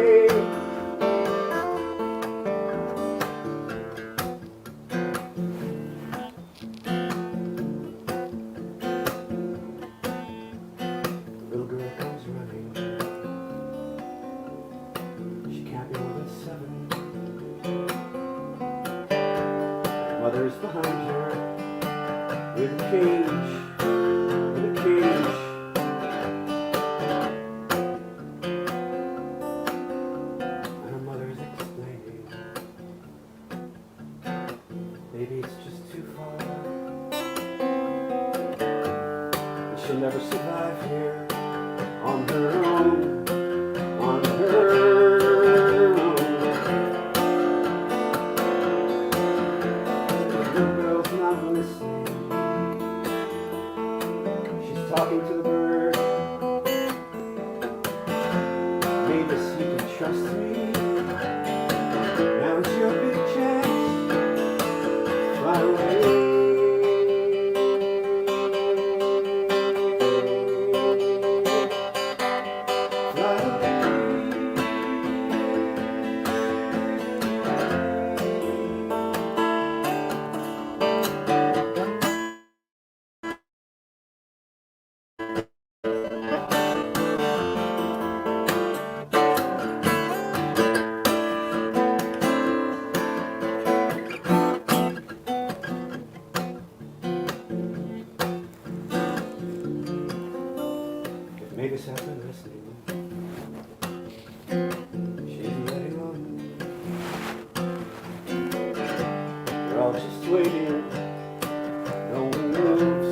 she'll never survive here on her own, on her own. The little girl's not listening. She's talking to the bird. Mavis, you can trust me. Now it's your big chance. Fly away. Mavis has been listening. She's letting on. We're all just waiting. No one moves.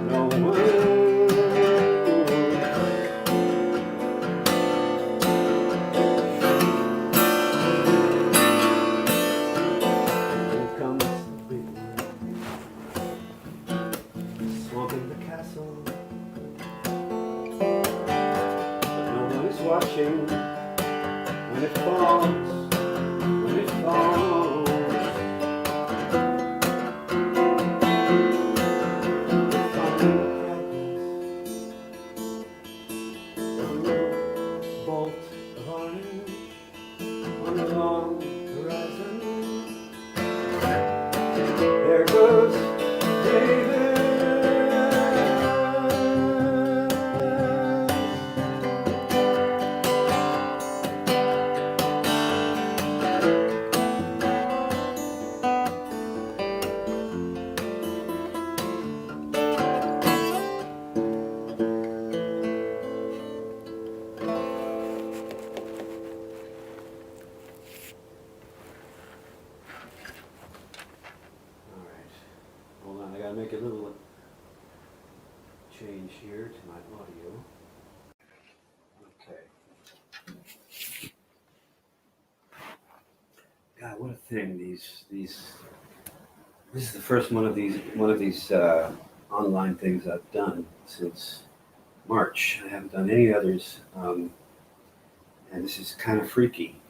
No one moves. Here comes the big one. Swamping the castle. Watching when it falls, when it falls. A little bolt of orange on the long horizon. There goes David. Hold on, I gotta make a little change here to my audio. Okay. God, what a thing! These. This is the first one of these online things I've done since March. I haven't done any others, and this is kind of freaky.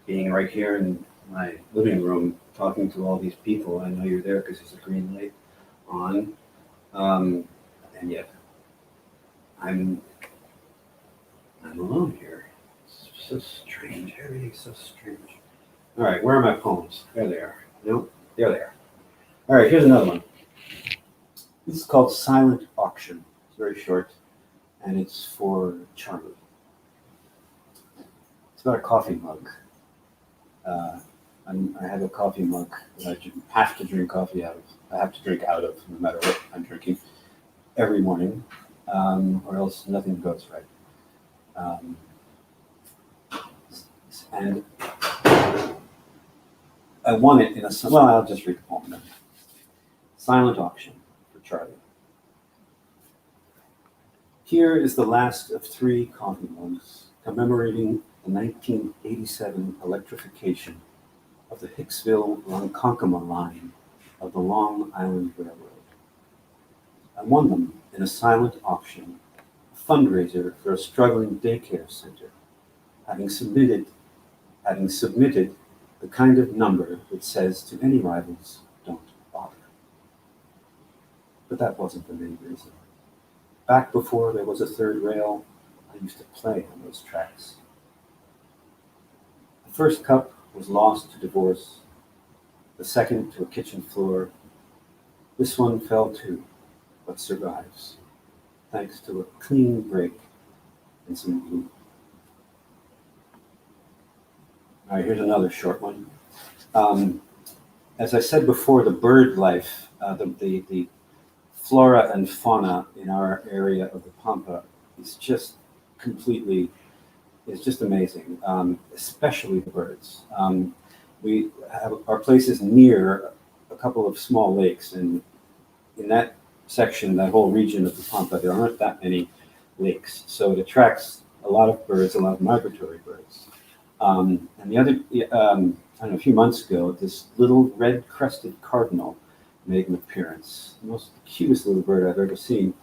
Being right here in my living room, talking to all these people. I know you're there because there's a green light on, and yet I'm alone here. It's so strange. Everything's so strange. All right, where are my poems? There they are. No, there they are. All right, here's another one. This is called Silent Auction. It's very short, and it's for Charlie. It's about a coffee mug. I have a coffee mug that I have to drink coffee out of. I have to drink out of, no matter what I'm drinking, every morning, or else nothing goes right. And I won it in a, well, I'll just read the poem then. Silent Auction for Charlie. Here is the last of 3 coffee mugs commemorating the 1987 electrification of the Hicksville-Ronkonkoma line of the Long Island Railroad. I won them in a silent auction, a fundraiser for a struggling daycare center, having submitted the kind of number that says to any rivals, don't bother. But that wasn't the main reason. Back before there was a third rail, I used to play on those tracks. The first cup was lost to divorce, the second to a kitchen floor. This one fell too, but survives, thanks to a clean break and some glue. All right, here's another short one. As I said before, the bird life, the flora and fauna in our area of the Pampa is just completely, it's just amazing, especially the birds. Our place is near a couple of small lakes, and in that section, that whole region of the Pampa, there aren't that many lakes. So it attracts a lot of birds, a lot of migratory birds. And the other, I don't know, a few months ago, this little red-crested cardinal made an appearance. The most cutest little bird I've ever seen.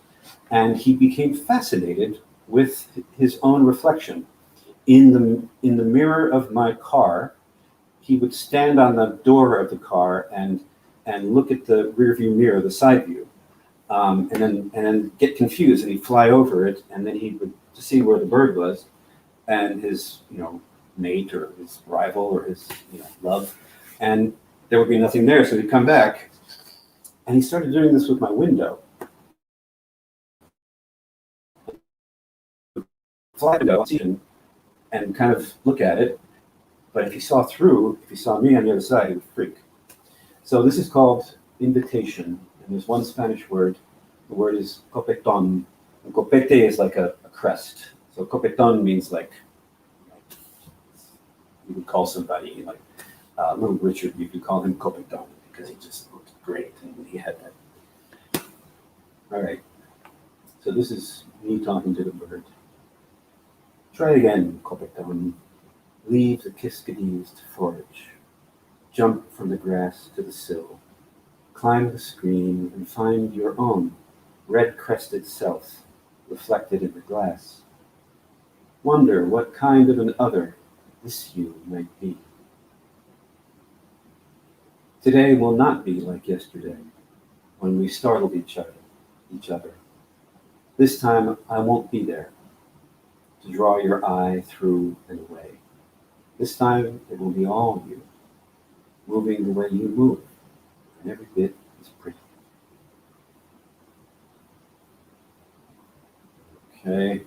And he became fascinated with his own reflection. In the mirror of my car, he would stand on the door of the car and look at the rear view mirror, the side view, and then get confused, and he'd fly over it, and then he would to see where the bird was, and his mate or his rival or his love, and there would be nothing there. So he'd come back, and he started doing this with my window. Fly window and kind of look at it, but if he saw me on the other side, he would freak. So this is called invitation, and there's one Spanish word. The word is copeton. And copete is like a crest. So copeton means like you would call somebody like little Richard. You could call him copeton because he just looked great and he had that. All right. So this is me talking to the bird. Try again, copeton. Leave the Kiskadees to forage. Jump from the grass to the sill. Climb the screen and find your own red-crested self reflected in the glass. Wonder what kind of an other this you might be. Today will not be like yesterday, when we startled each other. This time I won't be there to draw your eye through and away. This time it will be all you, moving the way you move, and every bit is pretty. Okay.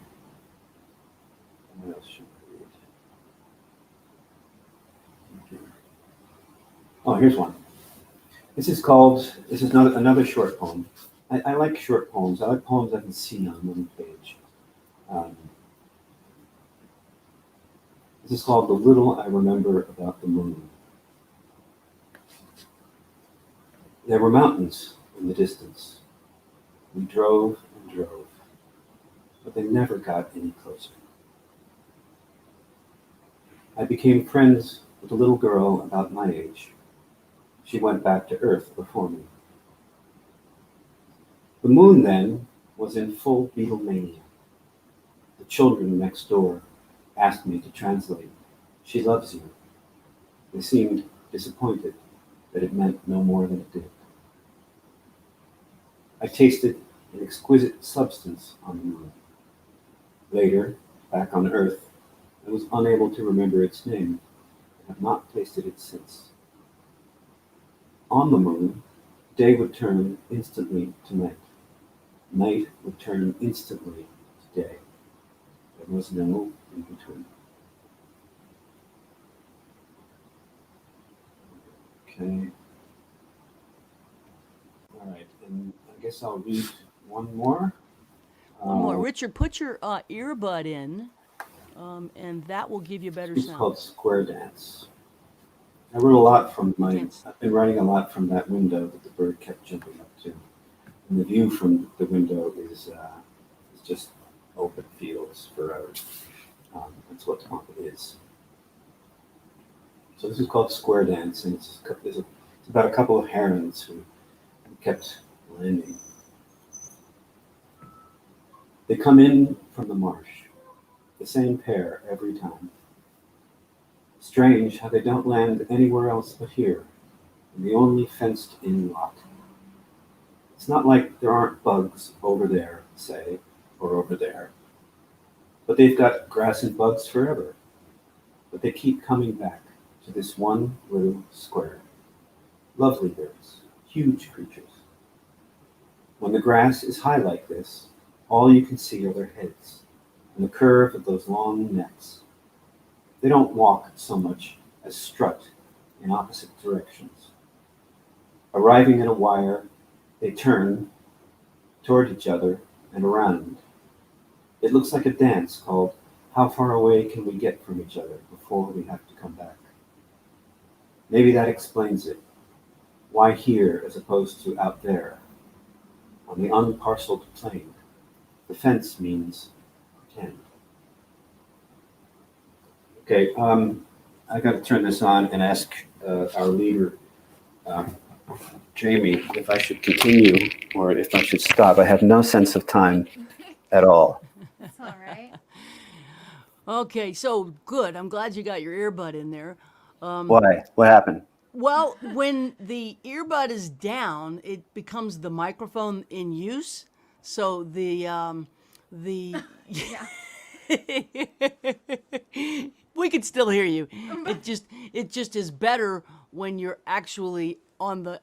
What else should I read? Oh, here's one. This is another short poem. I like short poems. I like poems I can see on one page. This is called The Little I Remember About the Moon. There were mountains in the distance. We drove and drove, but they never got any closer. I became friends with a little girl about my age. She went back to Earth before me. The moon then was in full Beatlemania. The children next door asked me to translate. She loves you. They seemed disappointed that it meant no more than it did. I tasted an exquisite substance on the moon. Later, back on Earth, I was unable to remember its name and have not tasted it since. On the moon, day would turn instantly to night. Night would turn instantly to day. There was no in between. Okay. All right, and I guess I'll read one more. One more. Richard, put your earbud in, and that will give you better It's sound. called Square Dance. I wrote a lot from I've been writing a lot from that window that the bird kept jumping up to. And the view from the window is just open fields forever. That's what the Pampa is. So this is called Square Dance, and it's about a couple of herons who kept landing. They come in from the marsh, the same pair every time. Strange how they don't land anywhere else but here, in the only fenced-in lot. It's not like there aren't bugs over there, say, or over there. But they've got grass and bugs forever. But they keep coming back to this one little square. Lovely birds, huge creatures. When the grass is high like this, all you can see are their heads and the curve of those long necks. They don't walk so much as strut in opposite directions. Arriving at a wire, they turn toward each other and around. It looks like a dance called How Far Away Can We Get From Each Other Before We Have to Come Back? Maybe that explains it. Why here as opposed to out there? on the unparceled plain. The fence means pretend. Okay, I got to turn this on and ask our leader, um, Jamie, if I should continue or if I should stop. I have no sense of time at all. That's all right. Okay, so good. I'm glad you got your earbud in there. Why? What happened? Well, when the earbud is down, it becomes the microphone in use. So the Yeah. we could still hear you. It just is better when you're actually on the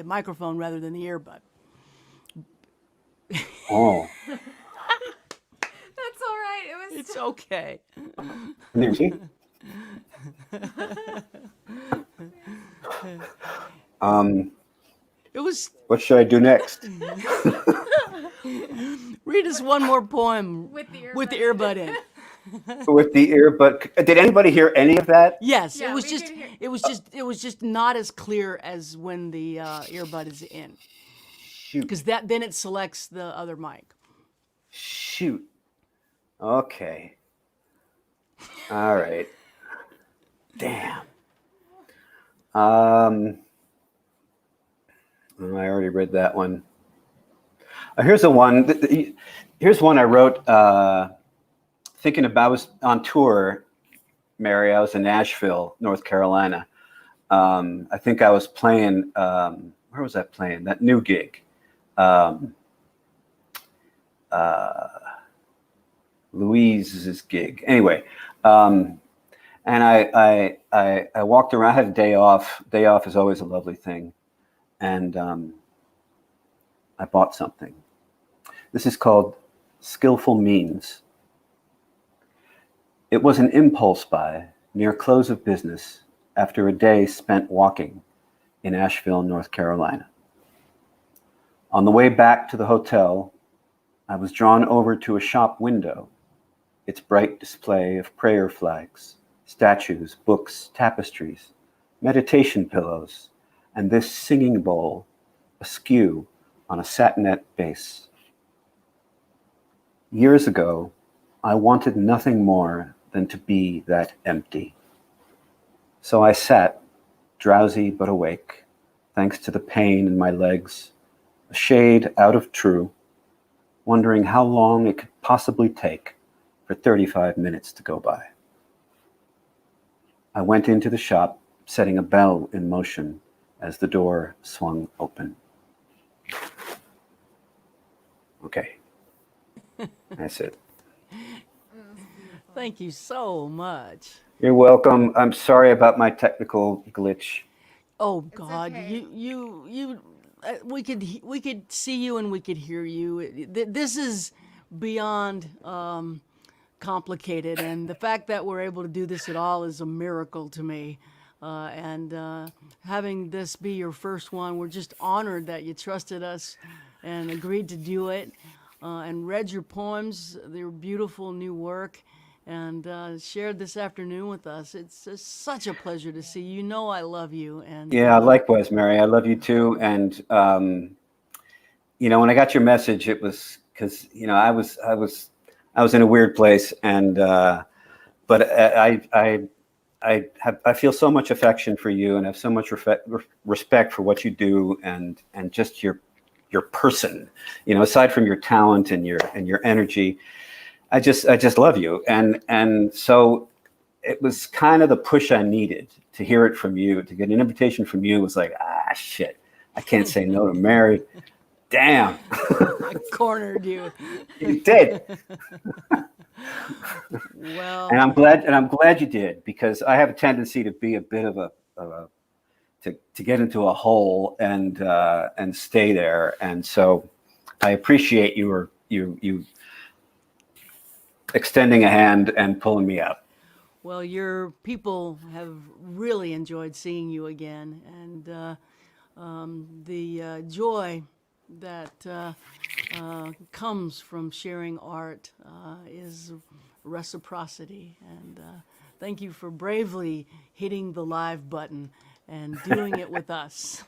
microphone rather than the earbud. Oh, That's all right. It was. It's okay. see? It was. What should I do next? Read us one more poem With the with the earbud. earbud in. With the earbud. Did anybody hear any of that? Yes, Yeah, it was we just could hear- it was just not as clear as when the earbud is in, Shoot. because then it selects the other mic. Shoot. Okay. All right. Damn. I already read that one. Here's the one. Here's one I wrote thinking about. I was on tour, Mary. I was in Nashville, North Carolina. I think I was playing. Where was I playing? That new gig. Louise's gig. Anyway, and I walked around. I had a day off. Day off is always a lovely thing, and I bought something. This is called Skillful Means. It was an impulse buy near close of business after a day spent walking in Asheville, North Carolina. On the way back to the hotel, I was drawn over to a shop window, its bright display of prayer flags, statues, books, tapestries, meditation pillows, and this singing bowl askew on a satinette base. Years ago, I wanted nothing more than to be that empty. So I sat, drowsy but awake, thanks to the pain in my legs, a shade out of true, wondering how long it could possibly take for 35 minutes to go by. I went into the shop, setting a bell in motion as the door swung open. Okay. That's it. Thank you so much. You're welcome. I'm sorry about my technical glitch. Oh God, okay. you we could see you and we could hear you. This is beyond complicated, and the fact that we're able to do this at all is a miracle to me. And having this be your first one, we're just honored that you trusted us and agreed to do it, and read your poems, their beautiful new work, and shared this afternoon with us. It's just such a pleasure to see you. You know I love you. And Yeah, likewise, Mary. I love you too. And when I got your message, it was because I was in a weird place, and but I feel so much affection for you, and have so much respect for what you do, and just your person. Aside from your talent and your energy, I just love you, and so it was kind of the push I needed to hear it from you. To get an invitation from you was like, shit, I can't say no to Mary. Damn, I cornered you. you did. Well, And I'm glad you did, because I have a tendency to be a bit of a to get into a hole and stay there. And so I appreciate you extending a hand and pulling me out. well, your people have really enjoyed seeing you again, and the joy that comes from sharing art is reciprocity. And thank you for bravely hitting the live button and doing it with us.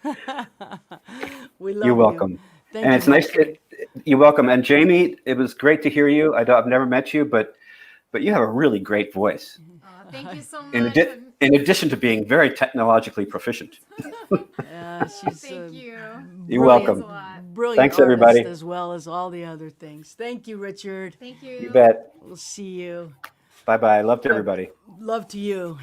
We love You're you. welcome. Thank And you. it's nice to, you're welcome. And Jamie, it was great to hear you. I've never met you, but you have a really great voice. Thank you so In, much. in addition to being very technologically proficient. She's Thank you. You're brilliant, welcome. A lot. brilliant Thanks, artist everybody. as well as all the other things. Thank you, Richard. Thank you. You bet. We'll see you. Bye-bye. Love to everybody. Love to you.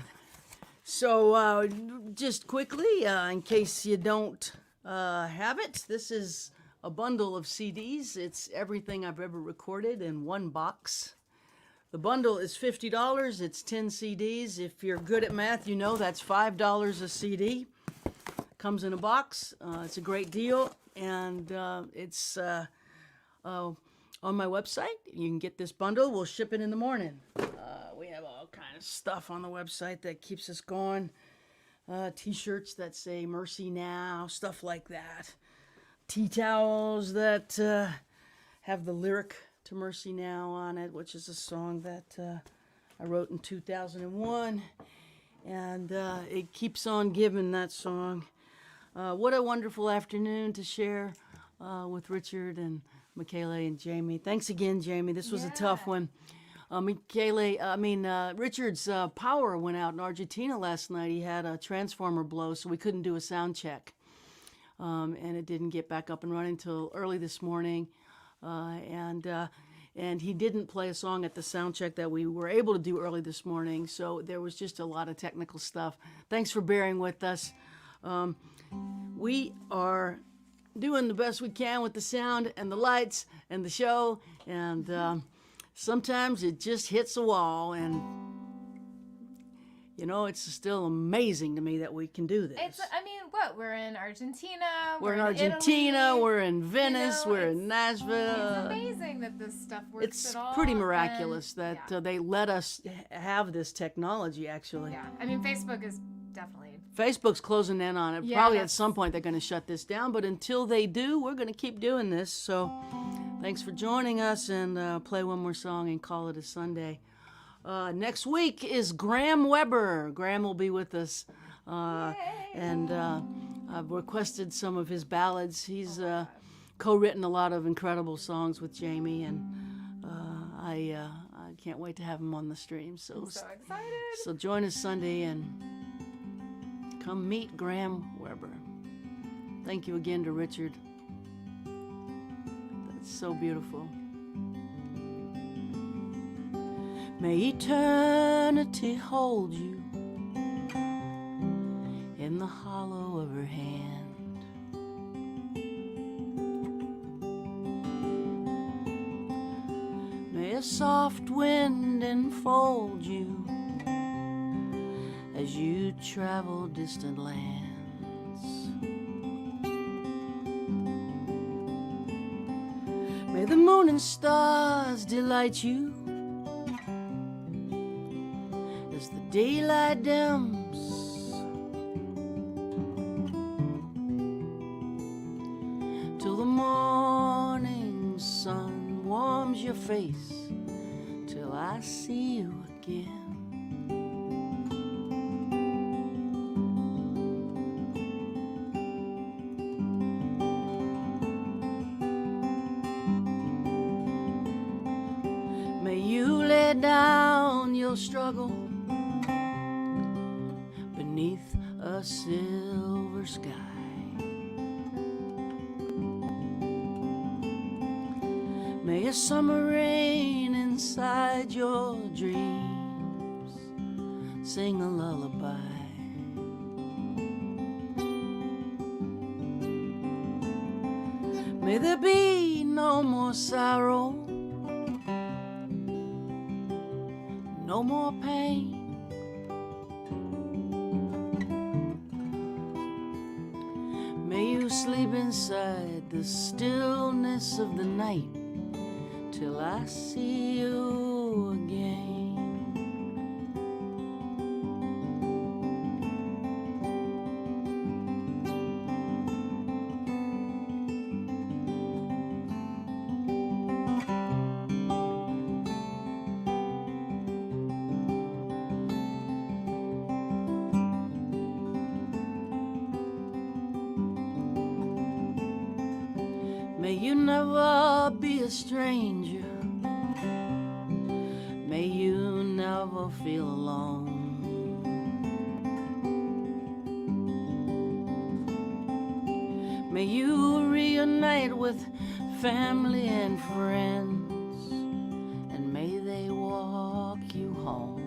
So, just quickly, in case you don't have it, this is a bundle of CDs. It's everything I've ever recorded in one box. The bundle is $50. It's 10 CDs. If you're good at math, you know that's $5 a CD. Comes in a box. It's a great deal, and it's on my website. You can get this bundle. We'll ship it in the morning. We have all kind of stuff on the website that keeps us going. T-shirts that say "Mercy Now," stuff like that. Tea towels that have the lyric to "Mercy Now" on it, which is a song that I wrote in 2001, and it keeps on giving, that song. What a wonderful afternoon to share with Richard and Michaela and Jamie. Thanks again, Jamie. This was a tough one. Richard's power went out in Argentina last night. He had a transformer blow, so we couldn't do a sound check. And it didn't get back up and running until early this morning. And he didn't play a song at the sound check that we were able to do early this morning. So there was just a lot of technical stuff. Thanks for bearing with us. We are doing the best we can with the sound and the lights and the show, and sometimes it just hits a wall, and it's still amazing to me that we can do this. We're in Argentina. We're in Argentina. Italy. We're in Venice. We're in Nashville. It's amazing that this stuff works It's at all. pretty miraculous and, that they let us have this technology, actually. Yeah, Facebook is definitely. Facebook's closing in on it. Yeah, Probably at some point they're going to shut this down, but until they do, we're going to keep doing this. So thanks for joining us, and play one more song and call it a Sunday. Next week is Graham Weber. Graham will be with us, and I've requested some of his ballads. He's co-written a lot of incredible songs with Jamie, and I can't wait to have him on the stream. So excited. So join us Sunday and come meet Graham Weber. Thank you again to Richard. That's so beautiful. May eternity hold you in the hollow of her hand. May a soft wind enfold you as you travel distant lands. May the moon and stars delight you as the daylight dims. Till the morning sun warms your face, till I see you again. Down your struggle beneath a silver sky. May a summer rain inside your dreams sing a lullaby. May there be no more sorrow, no more pain. May you sleep inside the stillness of the night till I see you again. you never be a stranger. May you never feel alone. May you reunite with family and friends, and may they walk you home.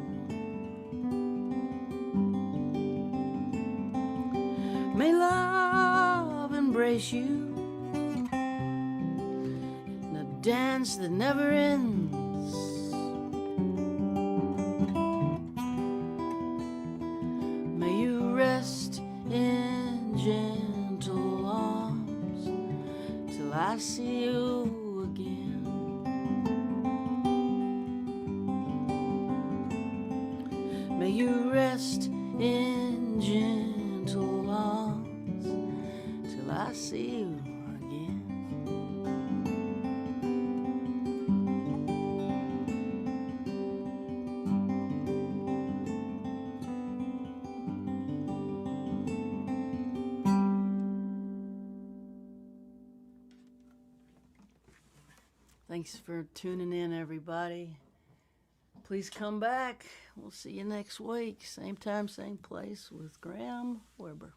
May love embrace you in a dance that never ends. May you rest in gentle arms till I see you again. May you rest in gentle arms till I see you again. Thanks for tuning in, everybody. Please come back. We'll see you next week. Same time, same place with Graham Weber.